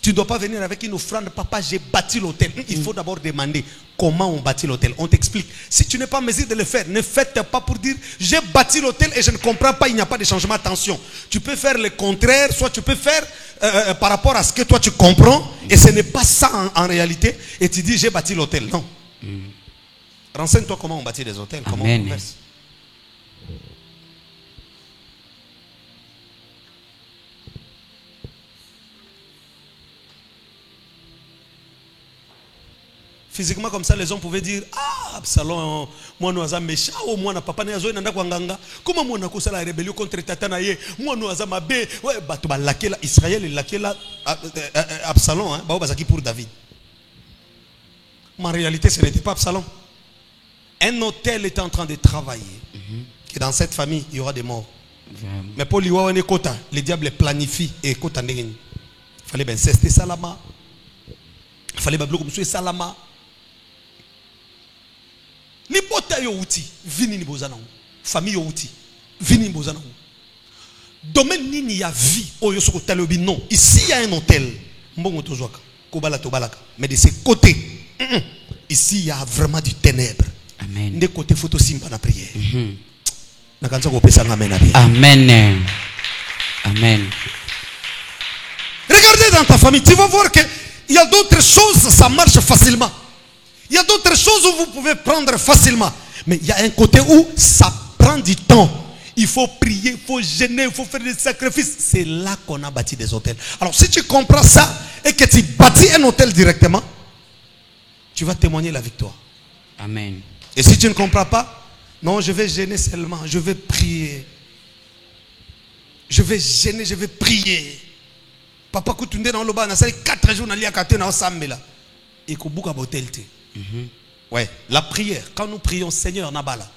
Tu ne dois pas venir avec une offrande. Papa, j'ai bâti l'hôtel. Il faut d'abord demander comment on bâtit l'hôtel. On t'explique. Si tu n'es pas en mesure de le faire, ne faites pas pour dire j'ai bâti l'hôtel et je ne comprends pas, il n'y a pas de changement. Attention. Tu peux faire le contraire, soit tu peux faire par rapport à ce que toi tu comprends et ce n'est pas ça en réalité. Et tu dis j'ai bâti l'hôtel. Non. Renseigne-toi comment on bâtit des hôtels. Comment on converse. Physiquement comme ça, les hommes pouvaient dire ah, Absalom, moi nous avons méchant, ou moi na papa na yazo nanda kwanganga. Comment moi na kosa la rébellion contre tata na ye, moi nous avons mabé, ouais bato ba lakela Israël et lakela Absalom, hein, ba bazaki pour David. Mais en réalité, ce n'était pas Absalom. Un hôtel était en train de travailler. Que dans cette famille, il y aura des morts. Mais pour l'Iwa Kota, le diable planifie et Kota Negen. Il fallait ben cester Salama. Il fallait ben bloquer Salama. Ni bota yo uti vini ni bozana famille yo uti vini ni bozana domaine nini ya vie oyo soko talobi non ici il y a un hôtel mbongo tozwaka kobala tobalaka mais de ce côté ici il y a vraiment du ténèbre. Amen. De côté photo simba na prière na kanza ko pesa amen na bien. Amen. Amen. Regardez dans ta famille, tu vas voir que il y a d'autres choses, ça marche facilement. Il y a d'autres choses où vous pouvez prendre facilement. Mais il y a un côté où ça prend du temps. Il faut prier, il faut jeûner, il faut faire des sacrifices. C'est là qu'on a bâti des hôtels. Alors si tu comprends ça et que tu bâtis un hôtel directement, tu vas témoigner la victoire. Amen. Et si tu ne comprends pas, non, je vais jeûner seulement, je vais prier. Je vais jeûner, je vais prier. Papa Koutounde dans le bas, on a 4 jours, on a lié à Katé, on a Sambela. Et qu'on bouge à l'hôtel. Ouais, la prière. Quand nous prions, Seigneur, Nabala.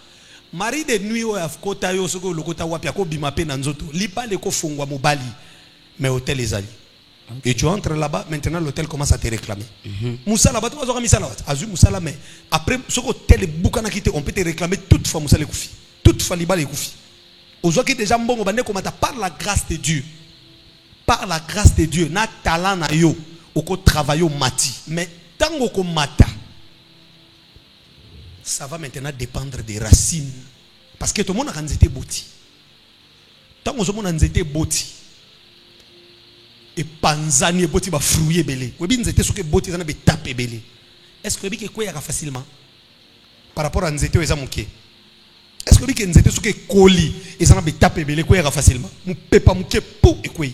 Marie de nuit, kota yo soko lokota wapia ko bimape nanzoto. Lipa le ko fongwa mobali. Mais hôtel les ali. Et tu entres là-bas, maintenant l'hôtel commence à te réclamer. Moussa là-bas, tu vas voir Moussa là-bas. Azu Moussa là, mais après, ce hôtel est boucana quitté, on peut te réclamer toute fois Moussa le koufi. Toute fois liba le koufi. Aux qui déjà mbongo bande comme par la grâce de Dieu. Par la grâce de Dieu, na talent na yo, oko travail au mati. Mais tant ko mata, ça va maintenant dépendre des racines. Parce que tout le monde a été boti. Tant que tout le monde a été boti. Et panzani boti ba fruyer belé. Ou bien nzete soke boti zana be taper belé. Est-ce que biki ko yaka facilement par rapport à nzete eza moké? Est-ce que biki nzete soke koli ezana be taper belé ko yaka facilement? Mu pepa moké pou ekoi.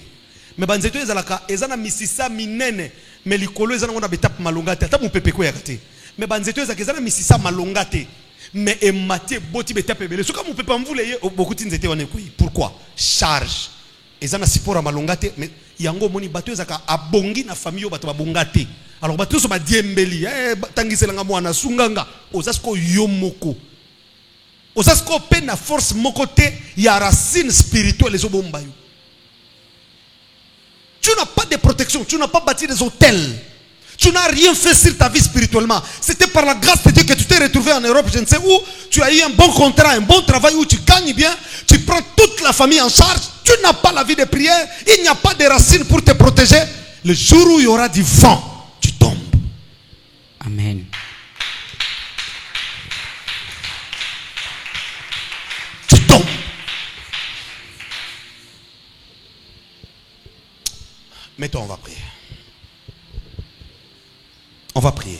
Mais banzeto ezalaka ezana misisa minene mais likolo ezana ngona be tape malonga te. Ta mu pepe ko yaka te. Mais banzeto ezaka ezana misisa malonga te. Mais emate boti be tape belé. Soka mu pepa mvule beaucoup nzete wane ekoi. Pourquoi? Charge. Ezana sipora malonga te mais yango moni bato ezaka abongi na famille bato babonga te. Alors bato so ba diembeli tangiselanga mwana sunganga ozasko yomoko. Ozasko pe na force moko te ya racine spirituelle zo bomba yo. Tu n'as pas de protection, tu n'as pas bâti des hôtels. Tu n'as rien fait sur ta vie spirituellement. C'était par la grâce de Dieu que tu t'es retrouvé en Europe, je ne sais où. Tu as eu un bon contrat, un bon travail où tu gagnes bien. Tu prends toute la famille en charge. Tu n'as pas la vie de prière. Il n'y a pas de racines pour te protéger. Le jour où il y aura du vent, tu tombes. Amen. Tu tombes. Mettons, on va prier. On va prier.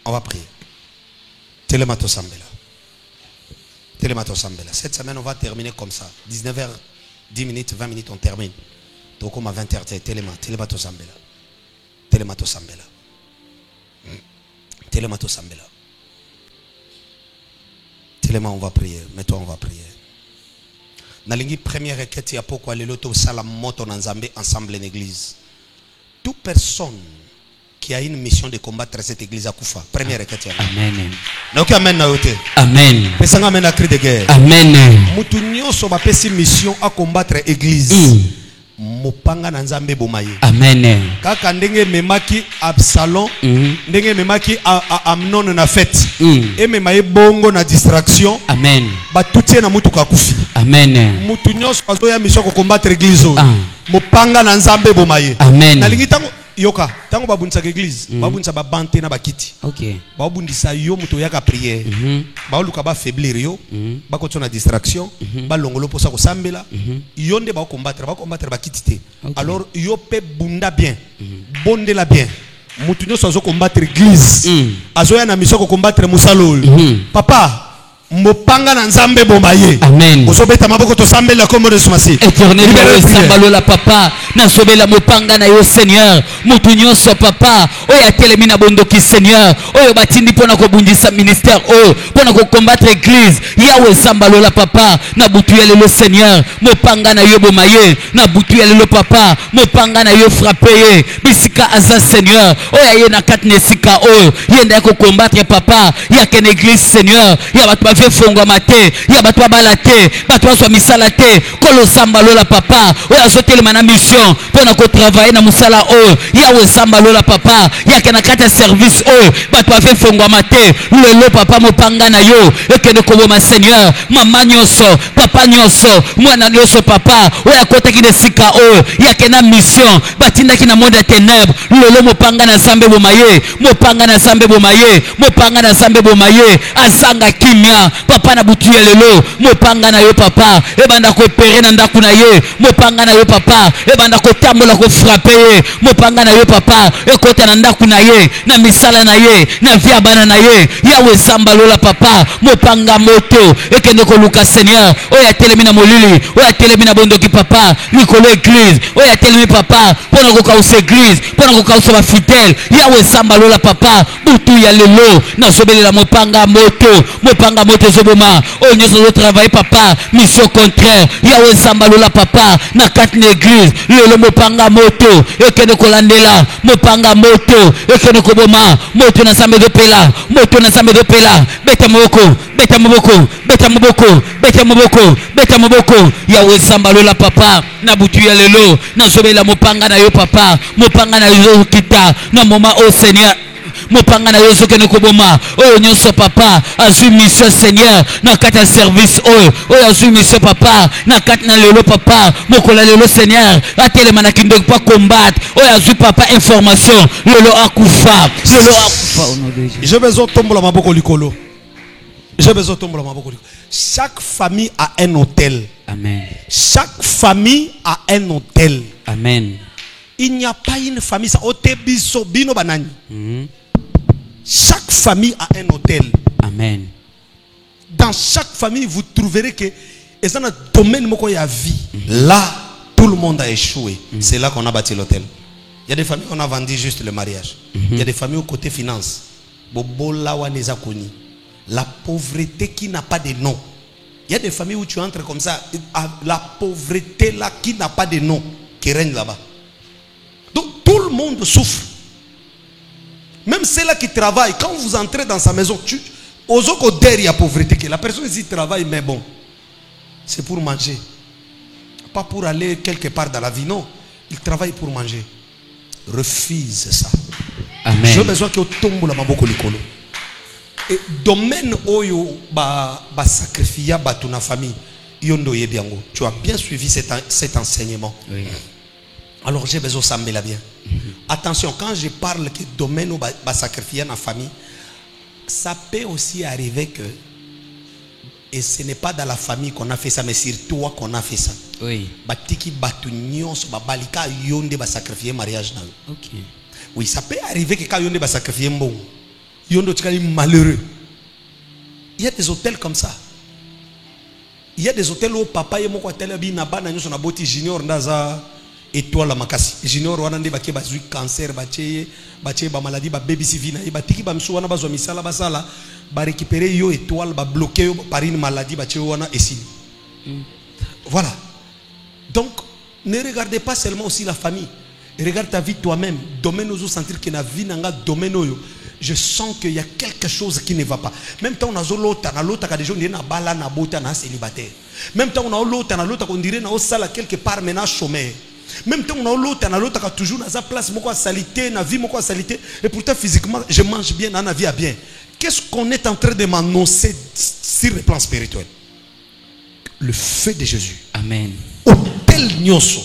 On va prier. Cette semaine, on va terminer comme ça. 19h, 10 minutes, 20 minutes, on termine. Donc, comme à 20h, on va prier. Mettons, on va prier. Nalingi première requête, il y a pourquoi les lotos salamoto ensemble en église. Toute personne qui a une mission de combattre cette église à Koufa. Première requête. Amen. Amen. Amen. Amen. Moutounio soba pesi mission à combattre l'église. Mopanga na nzambe bomaye. Amen. Kaka ndenge memaki Absalom, ndenge memaki Amnon na fête. Et memaye bongo na distraction. Amen. Batutie na mutu kakufi. Amen. Moutounio soba ya mission ko combattre l'église. Mopanga na nzambe bomaye. Amen. Nalingi tango yoka tango babundisa l'église, babundisa ba bante na bakiti. OK. Babundisa yo mutu yaka prière. Ba luka ba faiblir yo, ba ko na distraction, ba longolo posa ko sambela. Yo nde ba combattre ba kitite. Alors yo pe bunda bien. Bondela bien. Mutu nyo so combattre l'église. Azoya na mission ko combattre musalol. Papa Mopanga na nzambe bomaye. Amen. Osobeta maboko to sambela kombo de sumasi. Éternel sambalola papa na sobela mopanga na yo Seigneur. Mutu nyonso papa oya telemina bondoki Seigneur. Oyo batindi pona ko bundisa ministère pona ko combattre église. Yawe sambalola papa na butu ya lelo Seigneur. Mopanga na yo bomaye na butu ya lelo papa. Mopanga na yo frapper bisika aza Seigneur. Oya ye na katne sika yenda ko combattre papa ya ken église Seigneur. Ya batba fait fongwa mate ya batwa balate batwa so misala te kolo sambalola papa oya sotele mana mission pona ko travailler na musala yawe sambalola papa ya kana kata service batwa fait fongwa mate lelo papa mopanga na yo ekene ko boma Seigneur mama nyonso papa nyonso mwana nyonso papa oya kota ki desika ya kana mission batinda ki na monde ya ténèbres lelo mopanga na zambe bomaye mopanga na zambe bomaye mopanga na zambe bomaye asanga kimia papa na butu ya lelo mopanga na yo papa ebanda ko pere na ndaku na ye mopanga na yo papa ebanda ko tambola ko frapper ye mopanga na yo papa ekota na ndaku na ye na misala na ye na via bana na ye yawe sambalola papa mopanga moto ekende ko luka Seigneur oya telemi na molili oya telemi na bondoki papa likolo église oya telemi papa pona ko kausa église pona ko kausa ba fidèle yawe sambalola papa butu ya lelo na sobelela mopanga moto zoboma nyonso zo travailler papa mission contraire yawe sambalola papa na kati na église lelo mopanga moto ekende kolandela mopanga moto ekende koboma moto na sambe dopela beta moboko yawe sambalola papa na butu ya lelo na sobela mopanga na yo papa mopanga na yo kita na moma Seigneur mopanga na yo zokene koboma nyonso papa azui mission Seigneur na kati ya service azui mission papa na kati na lelo papa mokola lelo Seigneur atelema na kindo pa combattre azui papa information lelo akufa au nom de Jésus. J'ai besoin de tomber maboko likolo. Chaque famille a un hôtel. Amen. Chaque famille a un hôtel. Amen. Il n'y a pas une famille sans hôtel biso bino banani. Chaque famille a un hôtel. Amen. Dans chaque famille, vous trouverez que et dans le domaine de la vie, là, tout le monde a échoué. C'est là qu'on a bâti l'hôtel. Il y a des familles on a vendu juste le mariage. Il y a des familles au côté finance. La pauvreté qui n'a pas de nom. Il y a des familles où tu entres comme ça. La pauvreté là qui n'a pas de nom qui règne là-bas. Donc tout le monde souffre. Même ceux-là qui travaillent, quand vous entrez dans sa maison, aux autres il y a pauvreté. Que la personne ici travaille, mais bon, c'est pour manger. Pas pour aller quelque part dans la vie, non. Il travaille pour manger. refuse ça. Amen. J'ai besoin que tombe la maboko likolo. Et domaine oyo ba sacrifier ba tuna famille yondo yebiango. Tu as bien suivi cet enseignement. Oui. Alors j'ai besoin ça me la bien. Attention, quand je parle que domaine ou ba sacrifier na famille, ça peut aussi arriver que, et ce n'est pas dans la famille qu'on a fait ça, mais sur toi qu'on a fait ça. Oui. Batiki batunions ba balika yonde ba sacrifier mariage na. Ok. Oui, ça peut arriver que quand yonde ba sacrifier mbon, yondo tikali malheureux. Il y a des hôtels comme ça. Il y a des hôtels où papa et moko telebi na bana nyoso na boti junior ndaza étoile makasi. Junior wana nde bake bazui cancer bache ba maladie ba baby sivina ba tiki ba msu wana bazwa misala basala ba récupérer yo étoile ba bloquer yo par une maladie bache wana esini. Voilà. Donc ne regardez pas seulement aussi la famille. Regarde ta vie toi-même. Domaine où sentir que na vie nanga domaine oyo. Je sens qu'il y a quelque chose qui ne va pas. Même temps, on a l'autre, des gens qui sont bala na bota na célibataire. Même temps, on a l'autre, on dirait na sala quelque part maintenant chômeur. Même temps, on a l'autre, qui toujours dans sa place, moko salité, na vie moko salité. Et pourtant physiquement, je mange bien, na vie à bien. Qu'est-ce qu'on est en train de m'annoncer sur le plan spirituel? Le feu de Jésus. Amen. Hôtel nyoso.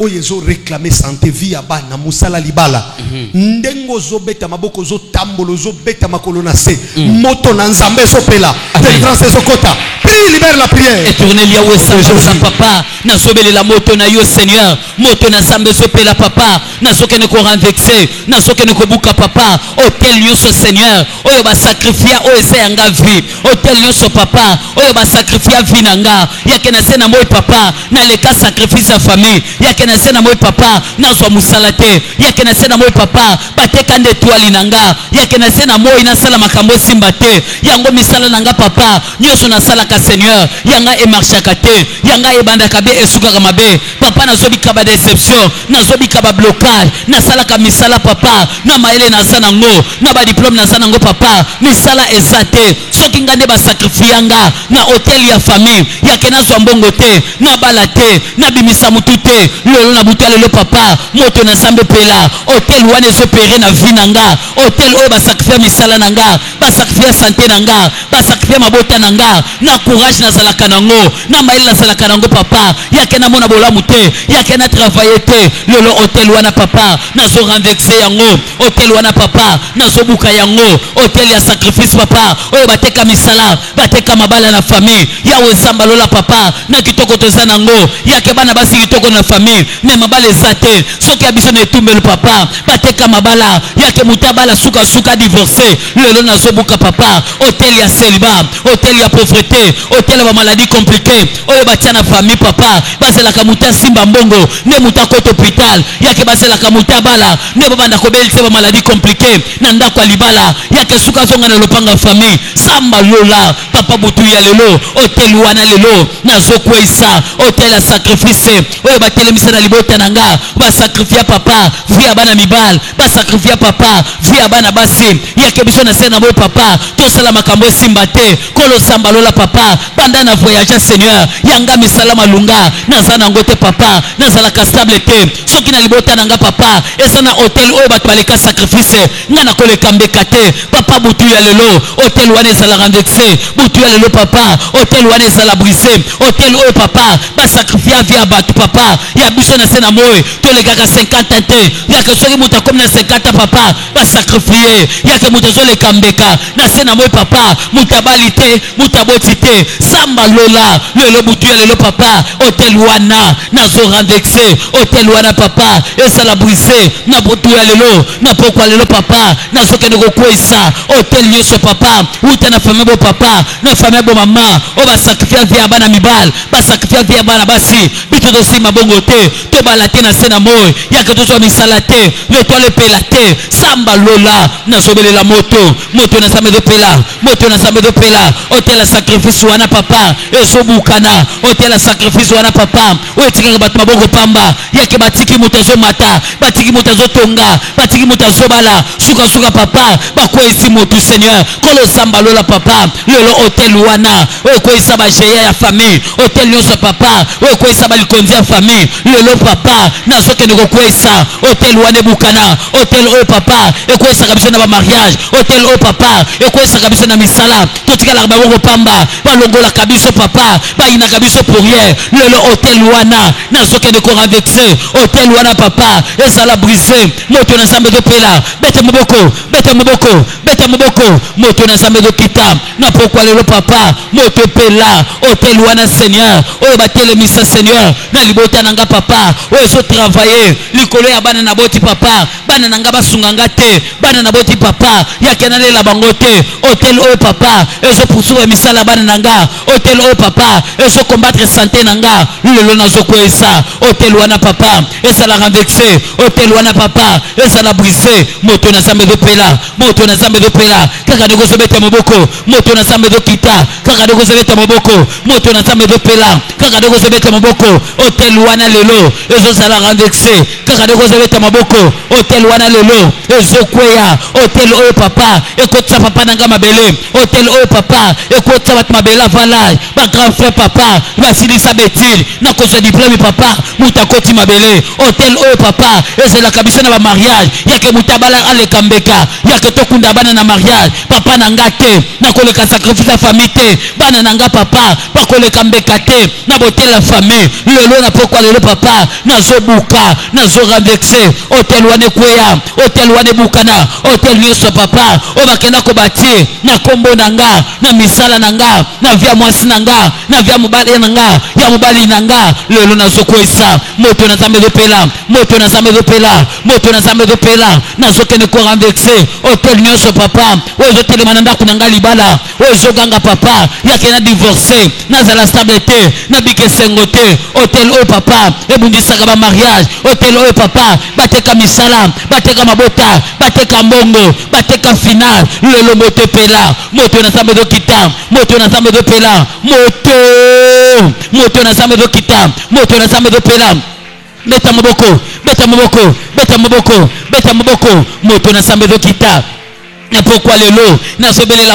Oyezo réclamer santé via bana musala libala ndengo zo beta maboko zo tambolo zo beta makolo na se moto na nzambe so pela délivrance so kota prie libère la prière éternel Yahweh sa papa na sobele la moto na yo Seigneur moto na nzambe so pela papa na soke ne ko renvexer na soke ne ko buka papa hôtel yo so Seigneur oyo ba sacrifier oyo se yanga vie hôtel yo so papa oyo ba sacrifier vie nanga yake na se na moyo papa na leka sacrifice ya famille yake na se na moyo papa na zo musala te yake na se na moyo papa bateka nde toali nanga yake na se na moyo na sala makambo simba te yango misala nanga papa nyoso na sala ka Seigneur yanga e marchaka te yanga e bandaka be esuka mabe papa na zo bika ba déception na zo bika ba blocage na sala ka misala papa na maele na sana ngo na ba diplôme na sana ngo papa misala ezate soki ngande ba sacrifianga na hôtel ya famille yake na zo mbongo te na bala te na bimisa mutu te lolo na butu lelo papa moto na sambe pela hôtel wana ezopere na vie nanga hôtel oyo ba sacrifier misala nanga ba sacrifier santé nanga ba sacrifier mabota nanga na courage na salaka nango na maile na salaka nango papa yake na mona bolamu te yake na travailler te lolo hôtel wana papa na zo renvexer yango hôtel wana papa na zo buka yango hôtel ya sacrifice papa oyo bateka misala bateka mabala na famille yawe samba lola papa na kitoko toza nango yake bana basi kitoko na famille mais mabala ezate soki abiso na etumbelo papa bateka mabala yake mutabala suka divorcé lelo na zo buka papa hôtel ya célibat hôtel ya pauvreté hôtel ya maladie compliquée oyo batia na famille papa bazelaka muta simba mbongo ne muta koto hôpital yake bazelaka muta bala ne babanda kobelisa ba maladie compliquée na ndako libala yake suka zonga na lopanga famille samba lola papa butu ya lelo hôtel wana lelo na zo kwesa hôtel ya sacrifice oyo batelemisa na libota nanga ba sacrifier papa via bana mibal ba sacrifier papa via bana basi yake biso na sena mo papa to sala makambo simba te kolo samba lola papa banda na voyage Seigneur yanga misala malunga na zana ngote papa na zala stable te soki na libota nanga papa eza na hôtel oyo bato baleka sacrifice nga na koleka mbeka te papa butu ya lelo hôtel wana ezala renvexé butu ya lelo papa hôtel wana ezala brisé hôtel oyo papa ba sacrifier via bato papa ya biso na sena moyo to le kaka 50 te yake soki muta comme na 50 papa ba sacrifier yake muta zo le kambeka na sena moyo papa mutabali te mutaboti te samba lola lelo butu ya lelo papa hôtel wana na zo renvexé hôtel wana papa esala brisé na butu ya lelo na pokwa lelo papa na soki ndeko kwesa hôtel nyoso papa uta na famille bo papa na famille bo mama o ba sacrifier via bana mibal ba sacrifier via bana basi bitu to sima bongo te to balate na sena moyo yake to zo misala te le toile pela te samba lola na sobele la moto na sambe do pela moto na sambe do pela hôtel la sacrifice wana papa eso bukana hôtel la sacrifice wana papa o etika bato maboko pamba yake batiki moto zo mata batiki moto zo tonga batiki moto zo bala suka papa ba ko esi moto Seigneur kolo samba lola papa lelo hôtel wana oyo ko isa ba géant ya famille hôtel nyonso papa oyo ko isa ba likonzi ya famille lelo papa na soke ne ko kwesa hôtel wana bukana hôtel oyo papa e ko isa kabisa na ba mariage hôtel oyo papa e ko isa kabisa na misala totikala ba ko pamba ba longola kabiso papa ba ina kabiso pour rien lelo hôtel wana na soke ne ko renverser hôtel wana papa ezala brisé moto na zambe de pela bete moboko moto na zambe de kita na pourquoi lelo papa moto pela hôtel wana Seigneur oyo batelemisa Seigneur na libota nanga papa oyo so travailler likolo ya bana na boti papa bana nanga basunganga te bana na boti papa yake na lela bango te hôtel oyo papa ezo poursuivre misala bana nanga hôtel oyo papa ezo combattre santé nanga lelo nazo kwesa hôtel wana papa ezala renverser hôtel wana papa ezala briser moto na zambe de pela kaka de ko beta moboko moto na zambe de kita kaka de ko beta moboko moto na zambe de pela kaka de ko beta moboko hôtel wana lelo ezo sala renverser kaka de ko beta moboko hôtel wana lelo ezo kweya hôtel oyo papa ekotsa papa nanga mabele hôtel oyo papa ekotsa bat mabela vala ba grand frère papa ba silisa betile na ko se diplôme papa muta koti mabele hôtel oyo papa ezela kabisa na ba mariage yake mutabala ale kambeka yake tokunda bana na mariage papa nanga te na koleka sacrifice la famille te bana nanga papa pa koleka mbeka te na botel la famille lelo na pourquoi lelo papa na zo buka na zo renverser hôtel wane kweya hôtel wane bukana hôtel nyonso papa o bakenda ko bati na kombo nanga na misala nanga na via mwasi nanga na via mobali nanga ya mobali nanga lelo na zo kwesa moto na zambe de pela na zo kene ko renverser hôtel nyonso papa ozo telemana ndako nanga libala ozo ganga papa yake na divorcer na zala stable te na bike sengo te hôtel oyo papa ebundisaka ba mariage hôtel oyo papa bateka misala bateka mabota bateka mbongo bateka final lelo moto pela moto na zambe do kita moto na zambe do pela moto na zambe do kita moto na zambe do pela beta moboko moto na zambe do kita na pourquoi lelo na sobele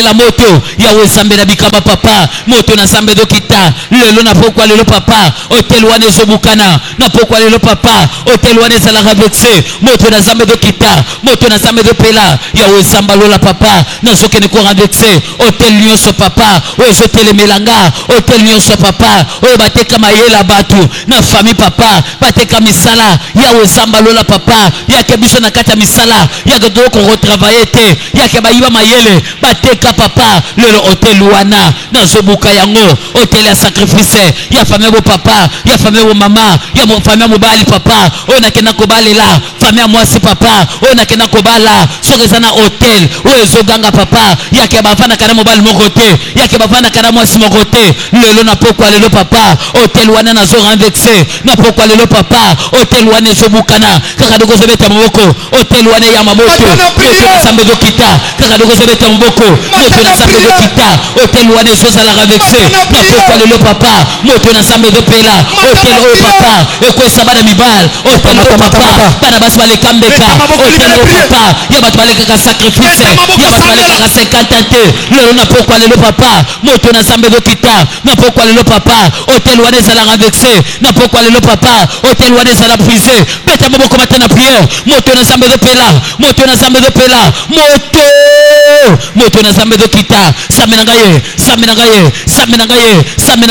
la moto ya wesambela bikaba papa moto na sambe do kita lelo na pourquoi lelo papa hôtel wane zobukana na pourquoi lelo papa hôtel wane sala ravexe moto na sambe do kita moto na sambe do pela ya wesamba lola papa na soke ne ko ravexe hôtel nyonso papa o zotele melanga hôtel nyonso papa o bateka mayela batu na famille papa bateka misala ya wesamba lola papa ya kebiso na kata misala ya godoko retravailler te yake bayiba mayele bateka papa lelo hôtel wana na zobuka yango hôtel ya sacrifice ya famille bo papa ya famille bo mama ya mo famille mobali papa o na kena ko balela famille mwasi papa o na kena ko bala sokezana hôtel o ezoganga papa yake bafana kana mobali moko te yake bafana kana mwasi moko te lelo na pourquoi lelo papa hôtel wana na zo renverser na pourquoi lelo papa hôtel wana zobukana kaka doko zobeta moko hôtel wana ya mamoto moto na sambe do kita kaka doko zobeta moko moto na sambe do kita hôtel wana ezozala renverser na pourquoi lelo papa moto na sambe do pela hôtel oyo papa ekwesa bana mibal hôtel oyo papa bana basi balekambeka hôtel oyo papa ya bato balekaka sacrifice ya bato balekaka 50 te lelo na pourquoi lelo papa moto na sambe do kita na pourquoi lelo papa hôtel wana ezala renverser na pourquoi lelo papa hôtel wana ezala brisé beta maboko matana prière moto na sambe do pela moto na sambe do pela moto na sambe do kita samena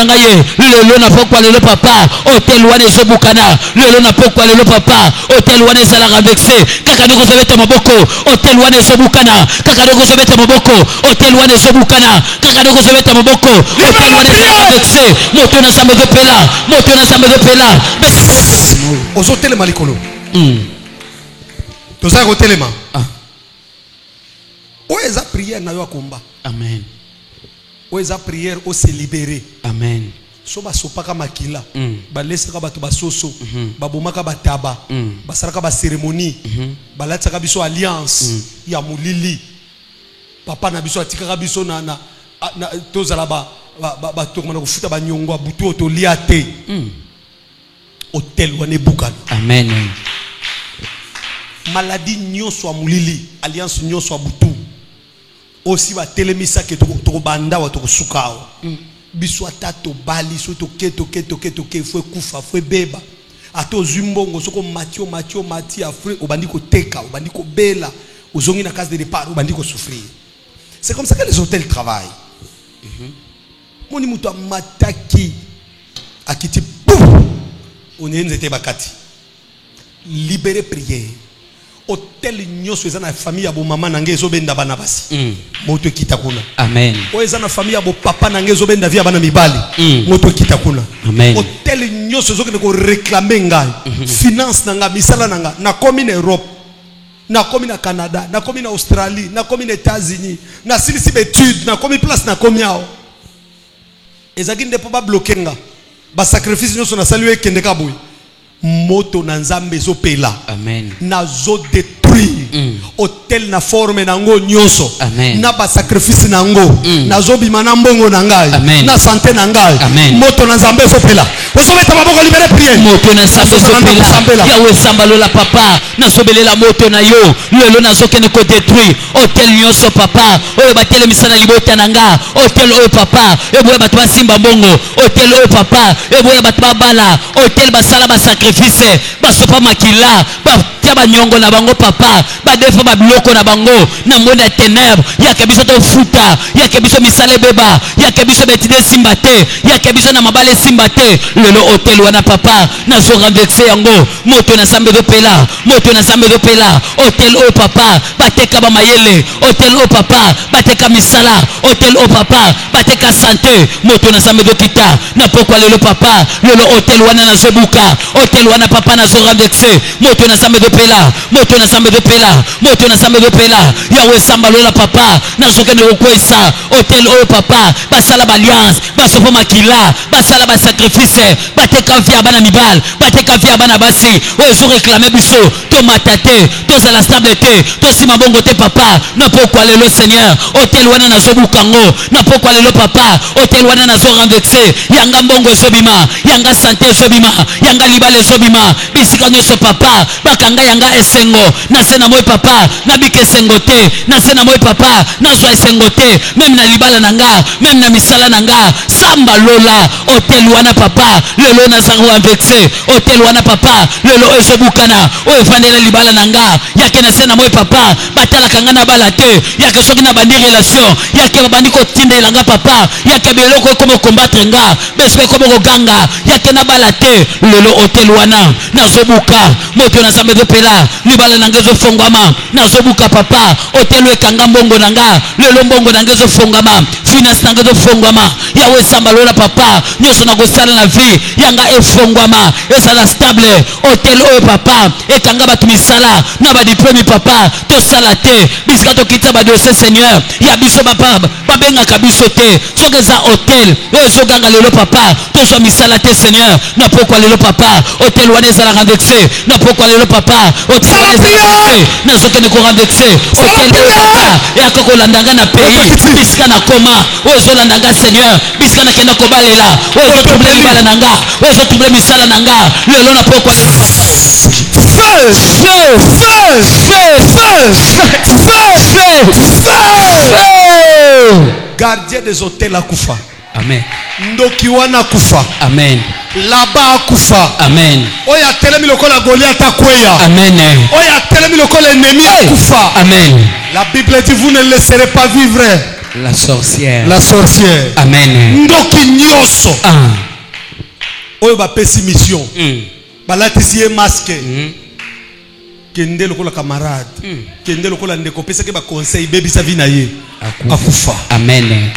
ngaye lelo na pourquoi lelo papa hôtel wana ezobukana lelo na pourquoi lelo papa hôtel wana ezala renverser kaka ndeko zobeta maboko hôtel wana ezobukana kaka ndeko zobeta maboko hôtel wana ezobukana kaka ndeko zobeta maboko hôtel wana ezala renverser moto na sambe do pela ozotelema likolo tozala kotelema oyo eza prière na yo akomba amen oyo eza prière o se libérer amen so basopaka makila balesaka bato basoso babomaka bataba basalaka baceremonie balatisaka biso alliance ya molili papa na biso atikaka biso na tozala batokomana kofuta banyongo ya butu oyo tolia te hôtel wana ebukana amen maladie nyonso ya molili alliance nyonso ya butu aussi va telemisa que to banda wa to sukao biso tato bali so to ke fo kufa fo beba ato zumbongo soko mati afre obandi ko teka obandi ko bela ozongi na case de départ obandi ko souffrir. C'est comme ça que les hôtels travaillent. Moni muto mataki akiti pouf on est nzete bakati libérer prière. Hôtel nyoso eza na famille ya bo mama nange ezobenda bana basi moto kita kuna. Amen. O eza na famille ya bo papa nange ezobenda via bana mibali moto kita kuna. Amen. Hôtel nyoso ezokende ko réclamer ngai finance nanga misala nanga na komi na Europe na komi na Canada na komi na Australie na komi na États-Unis na silisi étude na komi place na komi yao ezaki ndepo ba bloquer nga ba sacrifice nyoso na saluer kende kaboui moto na nzambe ezopela. Amen. Nazo détruire hôtel na forme nango nyonso. Amen. Na ba sacrifice nango nazo bima na mbongo na ngai. Amen. Na santé na ngai. Amen. Moto na nzambe ezopela osometa maboko libere prière moto na nzambe ezopela yawe sambalola papa nasobelela moto na yo lelo nazokende ko détruire hôtel nyonso papa oyo batelemisa na libota na nga hôtel oyo papa eboya bato basimba mbongo hôtel oyo papa eboya bato babala hôtel basala basacrifice basopa makila batia banyongo na bango papa badefa babiloko na bango na monde ya ténèbre yake biso tofuta yake biso misala ebeba yake biso betide simba te yake biso na mabale simba te lelo hôtel wana papa nazo renverser yango moto na nzambe ezopela moto na nzambe ezopela hôtel oyo papa bateka bamayele hôtel oyo papa bateka misala hôtel oyo papa bateka santé moto na nzambe ezokita na pokwa lelo papa lelo hôtel wana nazobuka hôtel wana papa nazo renverser moto na nzambe ezopela moto na nzambe ezopela moto na nzambe ezopela yawe sambalola papa nazokende kokwesa hôtel oyo papa basala baalliance basopa makila basala basacrifice bateka via bana mibal bateka via bana basi oyo ezo réclame biso tomata te tozala stable te tosima bongo te papa na pokwa lelo seigneur hôtel wana nazobuka ngo na pokwa lelo papa hôtel wana nazo renverser yanga mbongo ezobima yanga santé ezobima yanga libala ezobima bisika nyonso papa bakanga yanga esengo na se na moi papa nabika esengo te na se na moi papa nazwa esengo te même na libala na nga même na misala na nga samba lola hôtel wana papa lelo nazango renverser hôtel wana papa lelo ezobukana oyo efandela libala na nga yake na se na moi papa batalaka nga na bala te yake soki na bandi relation yake babandi kotinda nga papa yake biloko ekomi combattre nga besoki ekomi koganga yake na bala te lelo hôtel wana nazobuka moto na nzambe ezopela libala na nga ezofongwama nazobuka papa hôtel oyo ekanga mbongo na nga lelo mbongo na nga ezofongwama finance na nga ezofongwama yawe samba lola papa nyonso na kosala na vie yanga efongwama ezala stable hôtel oyo papa ekanga bato misala na badiplome papa tosala te bisika tokitisa badose seigneur ya biso papa babengaka biso te soki eza hôtel oyo ezoganga lelo papa tozwa misala te seigneur na pokwa lelo papa hôtel wana ezala renverse na pokwa lelo papa hôtel wana ezala renverse nazokende ko renverse hôtel oyo papa eyaka kolandanga na pays bisika na koma oyo ezolandanga seigneur bisika nakenda kobalela oyo ezotrouble libala na nga oyo ezotrouble misala na nga lelo na pokwa lelo gardien des hôtels akufa. Amen. Ndoki wana kufa. Amen. Là-bas kufa. Amen. Oya telemi lokola Goliath akweya. Amen. Oya telemi lokola ennemi akufa. Amen. La Bible dit vous ne laisserez pas vivre la sorcière. La sorcière. Amen. Ndoki nyoso. Oyo ba pesi mission. Balatisi ye masque. Kende lokola camarade. Kende lokola ndeko pesa ke ba conseil baby sa vie na ye. Akufa. Amen.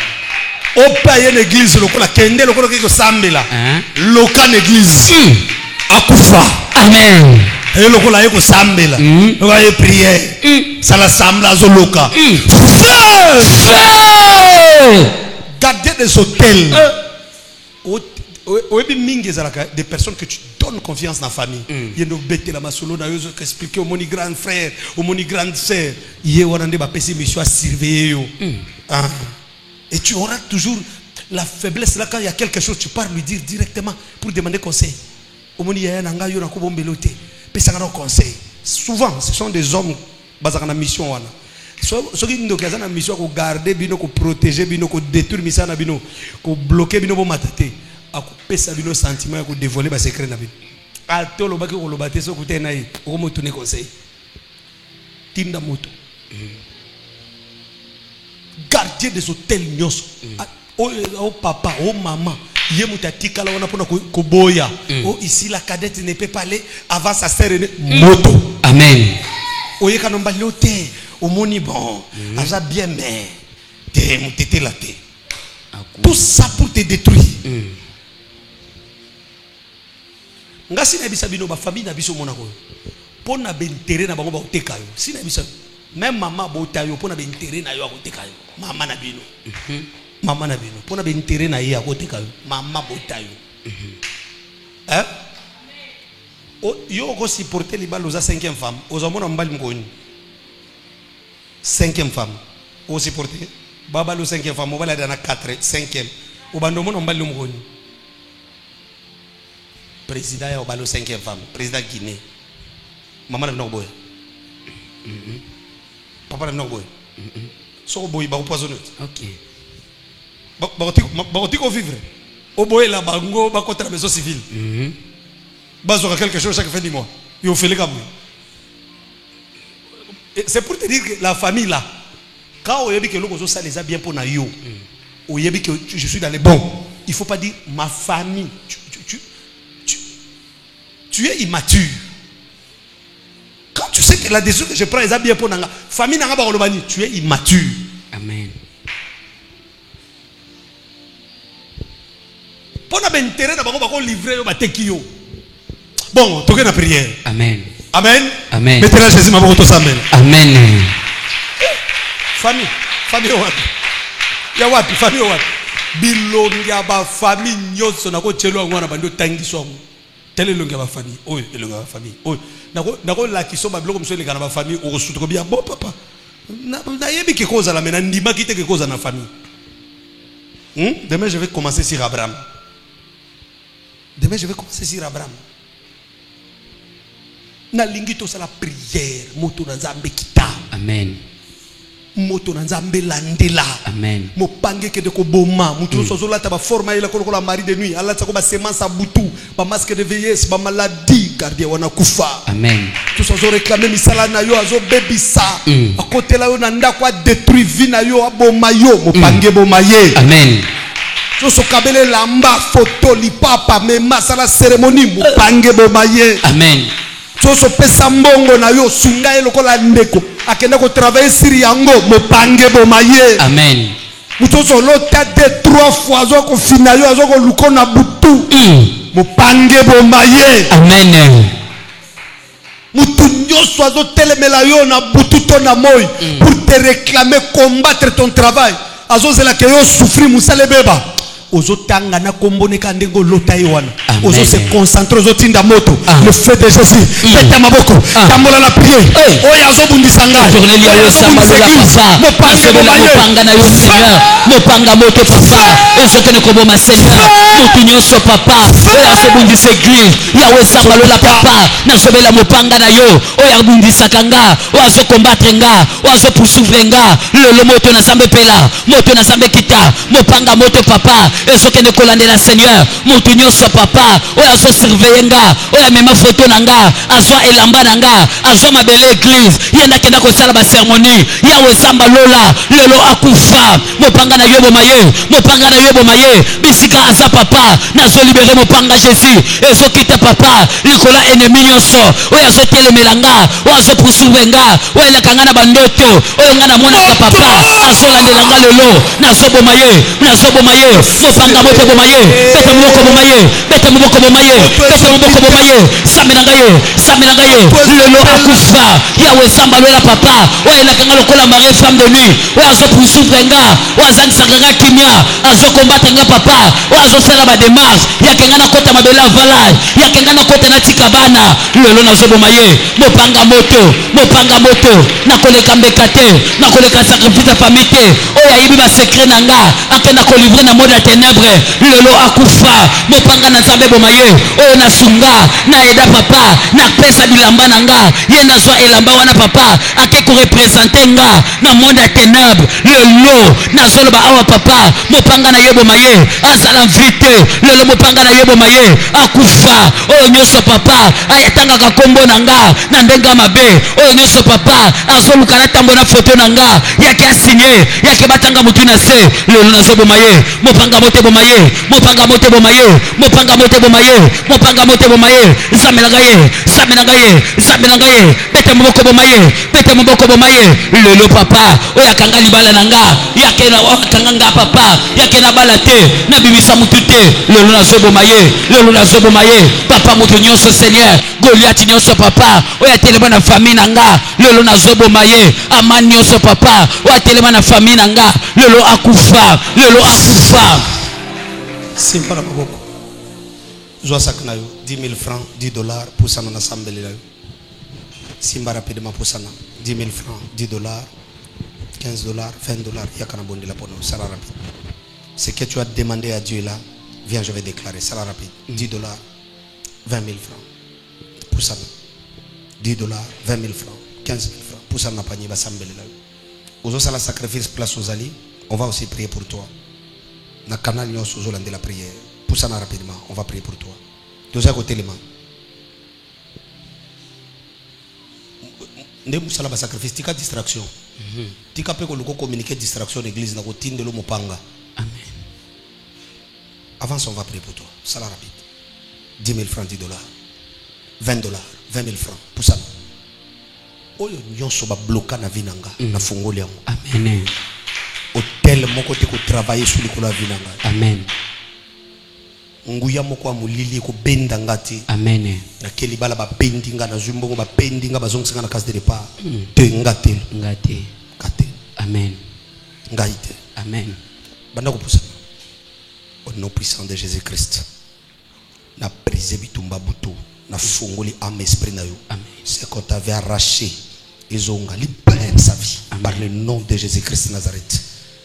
Opa ye l'église lokola kende lokola ke sambela. Loka l'église. Akufa. Amen. Et lokola ye ko sambela. Lokola ye prière. Ça la sambla zo loka. Gardien des hôtels. Des personnes que tu donnes confiance dans la famille. Il y a des la masolo na yozo expliquer au moni grand frère, au moni grande sœur. Il y a warande ba pesi mission à surveiller. Et tu auras toujours la faiblesse là quand il y a quelque chose tu pars lui dire directement pour demander conseil. Au moni ya nanga yo na ko bombelote. Pesa ngana conseil. Souvent ce sont des hommes basés dans la mission wana. Ce qui nous a mission de garder, de protéger, de détruire, de bloquer, de mater, à couper sa sentiment, de dévoiler ses secrets. À tout le monde qui a battu ce côté, on va tourner conseil. Tinda moto. Gardien des hôtels nyos. Oh papa, oh maman. Yemutatika la wana pona koboya. Oh ici la cadette ne peut pas aller avant sa sœur moto. Amen. Oye kanomba lote. Omoni bon, aja bien mais t'es moutété la paix. Tout ça pour te détruire. Ngasi na bisa bino ba famille na biso monako. Pona bentere na bango ba oteka yo. Si na bisa même maman bota yo pona bentere na yo akoteka yo. Mama na bino. Mama na bino. Pona bentere na ye akoteka yo. Mama bota yo. Hein? Oh, yo ko supporter li balo za 5e femme. Ozamona mbali mkoni. 5e femme. Au supporter. Baba le 5e femme. Mobala dana 4, 5e. Obando mon mbali mkoni. Président ya obalo 5e femme. Président Guinée. Maman na boy. Papa na boy. So boy ba poisonné. OK. Ba ko vivre. O boy la bango ba contre la maison civile. Bazo quelque chose chaque fin du mois. Yo fait le comme. C'est pour te dire que la famille là, quand on dit que l'on ça les a bien pour naïo, on dit que je suis dans les bons. Il faut pas dire ma famille. Tu es immature. Quand tu sais que la décision que je prends les a bien pour nanga, famille nanga ba kolobani, tu es immature. Amen. Pour na intérêt na bango ba ko livrer yo ba tekio. Bon, toquez la prière. Amen. Amen. Amen. Mettez la Jésus ma boto amen. Amen. Famille wapi? Ya wapi famille wapi? Bilonga ba famille nyoso na ko chelo ngwana bando tangiso. Tele longa ba famille. Oyo elonga ba famille. Oyo nako la kiso ba bloko mso lekana ba famille o sutu ko bien bon papa. Na yebi ke koza la mena ndima kite ke koza na famille. Demain je vais commencer sur Abraham. Demain je vais commencer sur Abraham. Na lingi to la prière moto na nzambe kita. Amen. Moto na nzambe landela. Amen. Mo pange ke de ko boma moto so la taba forma ila ko la mari de nuit ala tsako ba semence butu ba masque de vieillesse ba maladie gardien wana kufa. Amen. Tout so réclamer misala na yo azo bebisa a côté la yo na ndako a détruire vie na yo aboma yo mo pange boma ye. Amen. Tout so kabele lamba photo li papa me masala cérémonie mo pange boma ye. Amen. Soso pesa mbongo na yo sunga elokola ndeko akenda ko travailler sur yango mopange bomaye. Amen. Mutoso lota de 3 fois zo ko fina yo zo ko lukona butu mopange bomaye. Amen. Mutu nyoso zo telemela yo na butu to na moy pour te réclamer combattre ton travail. Azo zela ke yo souffrir musale beba. Ozo tanga na kombone kandengo lota yowana. Ozo se concentrer ozo tinda moto. Le feu de Jésus. Faites ma boko. Tamola la prière. Oya zo bundisa nga. Journée ya yo samba la papa. Mopanga na yo Seigneur. Mopanga moto papa. Ezo kene ko boma Seigneur. Moto nyoso papa. Oya zo bundisa église. Ya we samba la papa. Na sobela mopanga na yo. Oya bundisa kanga. Oya zo combattre nga. Oya zo poursuivre nga. Le moto na sambe pela. Moto na sambe kita. Mopanga moto papa. Ezoke ne kolande la Seigneur moto nyoso papa oya so surveiller nga oya mema photo nanga azwa elamba nanga azwa mabele église yenda kenda ko sala ba cérémonie ya wesamba lola lelo akufa mopanga na yobo maye bisika asa papa na zo libérer mopanga Jésus ezokita papa likola ennemi nyoso oya so telemela nga oya so poursuivre nga oya lekanga na bandoto oya nga na mona ka papa azolandela nga lelo na zo bomaye mopanga moto bomaye bete moko bomaye sambe na ngaye lelo akufa yawe samba lola papa oya lekanga lokola mari femme de nuit oya zo poursuivre nga oya zangisaka nga kimia azo combattre nga papa oya zo sala ba démarche yakenga na kota mabela valage yakenga na kota na tikabana lelo na zo bomaye mopanga moto na koleka mbeka te na koleka sacrifice famille te oya yibi ba secret nanga akenda ko livrer na mode ténèbres lelo akufa mopanga na nzambe bomaye oyo nasunga na eda papa na pesa bilamba nanga ye nazwa elamba wana papa ake ko représenter nga na monde ya ténèbres lelo nazoloba awa papa mopanga na ye bomaye azala vite lelo mopanga na ye bomaye akufa oyo nyonso papa ayatangaka kombo nanga na ndenga mabe oyo nyonso papa azoluka na tambo na foto nanga yake asigné yake batanga mutu na se lelo nazobomaye mopanga mote bomaye mopanga mote bomaye mopanga mote bomaye mopanga mote bomaye zamelanga ye zamelanga ye zamelanga ye bete moboko bomaye lelo papa oyo akanga libala nanga yake na akanga nga papa yake na bala te na bimisa mutu te lelo nazobomaye papa moto nyonso Seigneur Goliath nyonso papa oyo atelema na famille nanga lelo nazobomaye amani nyonso papa oyo atelema na famille nanga lelo akufa simpa na maboko zwa sakna yo 10 000 francs $10 pour ça na sambeli la simba rapidement pour ça 10 000 francs $10 $15 $20 yakana bondi la pono ça rapide ce que tu as demandé à Dieu là viens je vais déclarer ça rapide $10 $20 000 francs pour ça $10 $20 000 francs 15 000 francs pour ça na panier ba sambeli la ozo sala sacrifice place aux alliés on va aussi prier pour toi na canal nyonso ozolande la prière pour ça rapidement on va prier pour toi toza côté les mains nde musala ba sacrifice tika distraction tika pe ko loko communiquer distraction l'église na ko tindelo mopanga amen avance on va prier pour toi ça rapide 10 000 francs $10 $20 $20 000 francs pour ça oyo nyonso ba bloka na vinanga na fungoli yango amen hôtel moko te ko travailler sur likolo ya vinanga amen nguya moko ya molili ko benda ngati amen na keli bala ba pendinga na zumbongo ba pendinga bazongsinga na case de repas te ngate amen ngaite amen banda ko pusa au nom puissant de Jésus-Christ na brisé bitumba butu na fungoli âme esprit na yo amen c'est qu'on t'avait arraché Ezonga libère sa vie par le nom de Jésus-Christ Nazareth.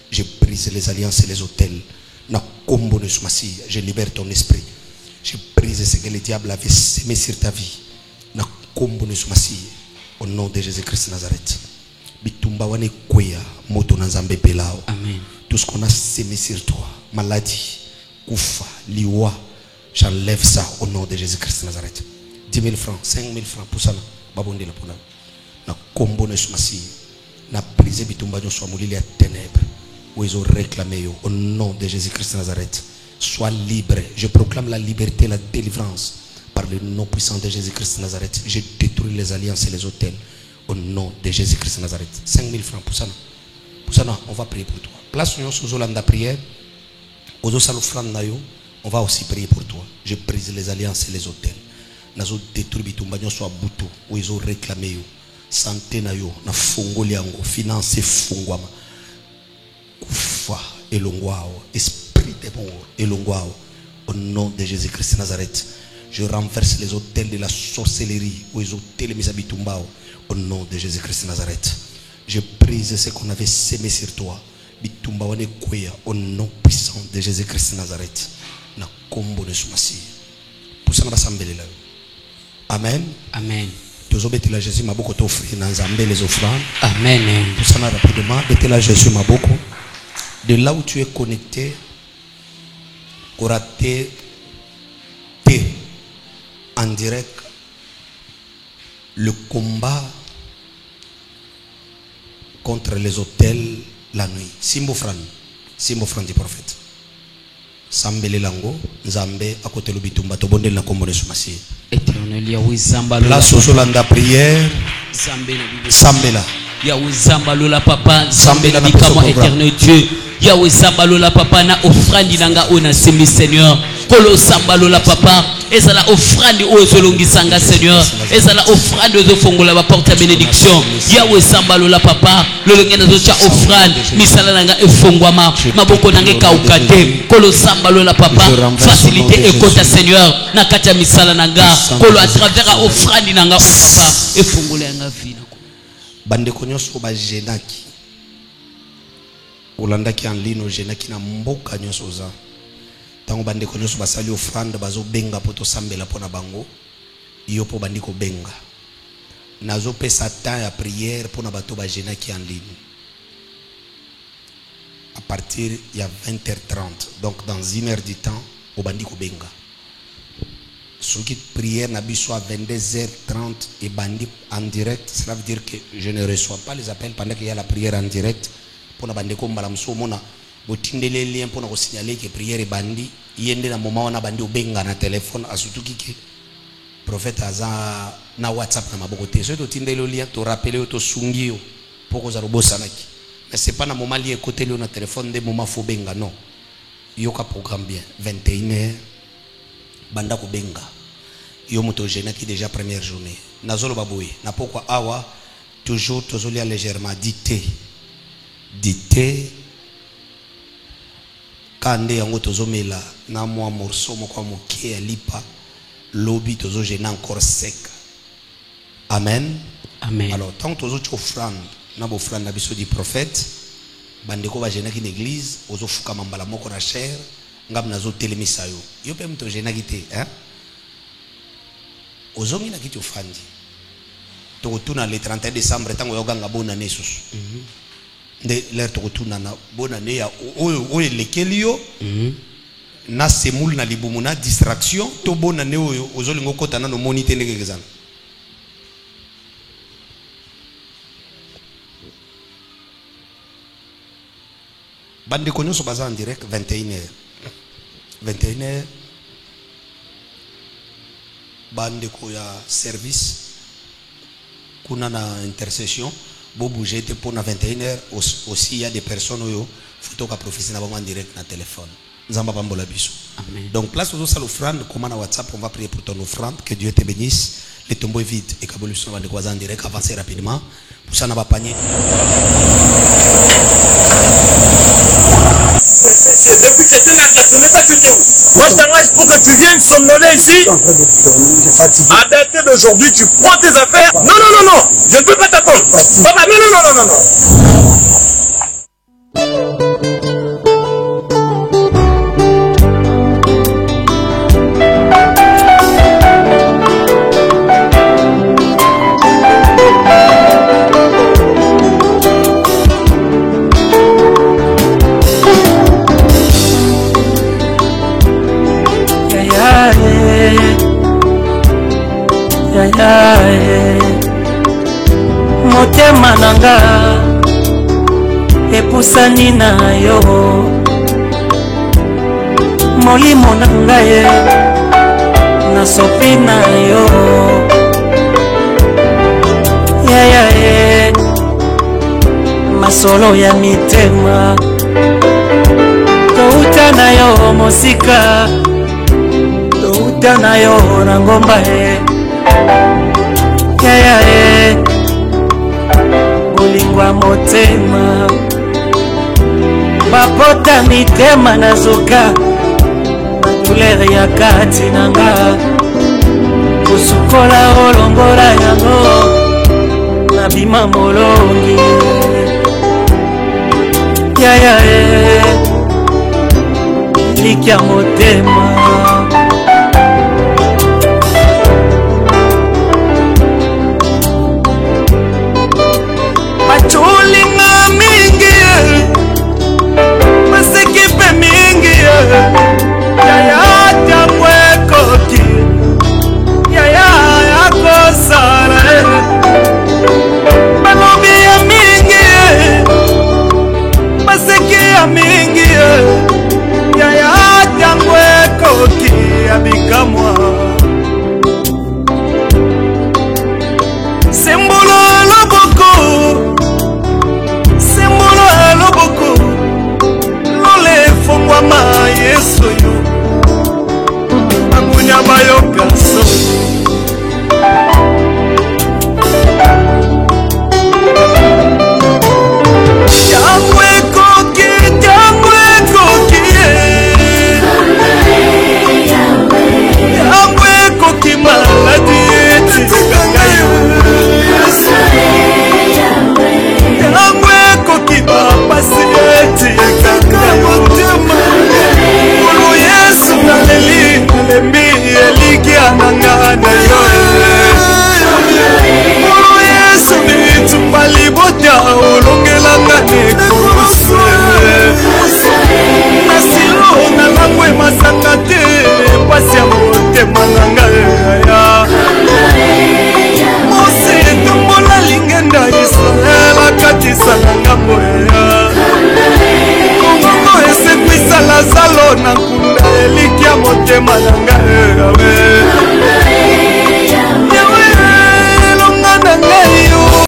Je brise les alliances et les hôtels. Na kombo de Soumasi, je libère ton esprit. Je brise ce que le diable avait sémé sur ta vie. Na kombo de Soumasi, au nom de Jésus-Christ Nazareth. Bitumba wane kwea moto na nzambe pelao. Amen. Tout ce qu'on a sémé sur toi, maladie, koufa, liwa, j'enlève ça au nom de Jésus-Christ Nazareth. 10 000 francs, 5 000 francs pour ça. Babonde la pona. Na kombo na Soumasi. Na brisé bitumba nyo soit moulili à ténèbres. Où ils ont réclamé yo, au nom de Jésus-Christ Nazareth. Sois libre. Je proclame la liberté, la délivrance. Par le nom puissant de Jésus-Christ Nazareth. Je détruis les alliances et les hôtels. Au nom de Jésus-Christ Nazareth. 5 000 francs pour ça. Pour ça, on va prier pour toi. Place nous sous la prière. On va aussi prier pour toi. Je brise les alliances et les hôtels. Nazo détruit bitumba nyo soit butu. Où ils ont réclamé yo. Santé na yo. Na fungoli yango. Finance fungwama. Kufa elongwao. Esprit de mort elongwao. Au nom de Jésus-Christ Nazareth. Je renverse les hôtels de la sorcellerie. Où ils ont télémis bitumbao. Au nom de Jésus-Christ Nazareth. Je brise ce qu'on avait sémé sur toi. Bitumba wane kwea. Au nom puissant de Jésus-Christ Nazareth. Na kombo de Soumasi. Pour ça, on va s'embêler là. Amen. Amen. Tous bêtes la Jésus m'a beaucoup offert dans Zambé les offrandes. Amen. Pour ça, rapidement, bêtes la Jésus m'a beaucoup. De là où tu es connecté, aura été en direct le combat contre les hôtels la nuit. Simbo Fran du prophète. Sambele lango, Nzambe à côté de l'Obitumba, Tobonde la Combo de Soumasi. Éternel, Yahweh Zamba. La Sosolanda prière. Sambela. Yahweh Zamba Lola Papa. Sambela na éternel Dieu. Yahweh Zamba Lola Papa na offrande nanga ona semi Seigneur. Kolo Zamba Lola Papa. Ezala offrande o zolongisanga Seigneur. Ezala offrande o fongola ba porte bénédiction. Yahweh Zamba Lola Papa. Lolongena zo cha offrande. Misala nanga efongwama. Maboko nanga kaukate. Kolo Zamba Lola Papa. Facilité ekota Seigneur. Na katia misala nanga. Kolo à travers offrande nanga papa. Efongola nanga vina. Bande konyoso ba jenaki. Olandaki en ligne genaki na mboka nyoso za. Tango bande ko nyoso basali offrande bazo benga poto sambela pona bango. Yo po bandi ko benga. Nazo pesa temps ya prière pona bato ba jena ki en ligne. À partir il y a 20h30. Donc dans 1 heure du temps, au bandi ko benga. Ceux qui prière n'a biso à 22h30 et bandi en direct, cela veut dire que je ne reçois pas les appels pendant qu'il y a la prière en direct. Pour na bandi ko mbala mso mona botindele lien pour na ko signaler que prière est bandi, yende na moment na bandi obenga na téléphone asutuki ke prophète aza na WhatsApp na maboko te. So to tindele lien to rappeler to sungio pour ko za robosanaki. Mais c'est pas na moment lié côté le na téléphone de moment fo benga non. Yoka programme bien 21h banda ko benga. Yo moto gena qui déjà première journée. Nazolo baboui na pourquoi awa toujours tozolia légèrement dicté. Dicté kande yango tozomela na mwa morceau moko moké ya lipa lobby tozo gena encore sec. Amen. Amen. Alors tant que tozo offrande na bo offrande na biso du prophète bandeko ba gena ki l'église ozo fuka mambala moko na cher ngam nazo telemisa yo. Yo pe mto gena kité hein. Ozongi na kiti ofandi. To tuna le 31 décembre tango yo ganga bonne année susu. De l'air to tuna na bonne année ya o lekeli yo. Na semul na libumuna distraction to bonne année oyo ozolingo kota na no monite ndenge kezana. Bande konyo so baza en direct 21h. 21h bande ko ya service kuna na intercession bo bouger te pour na 21h aussi il y a des personnes yo photo ka prophétie na en direct na téléphone nzamba pambola biso. Amen. Donc place aux salles offrande comment na WhatsApp on va prier pour ton offrande, que Dieu te bénisse, les tombeaux vides et qu'abolition va de quoi en direct avancer rapidement pour ça na ba panier. Depuis que tu n'as pas, ce n'est pas du tout. Moi, je t'engage pour que tu viennes somnoler ici. À dater d'aujourd'hui, tu prends tes affaires. Non, non, non, non. Je ne peux pas t'attendre. Papa, non, non, non, non, non, non. Motema nanga epusani na yo molimo nanga ye nasopi na yo ya masolo ya mitema touta na yo mosika touta na yo na ngomba ye ya bolingwa motema bapota mitema nazoka batulere ya kati nanga kosukola olongola yango nabima molongi ya likya motema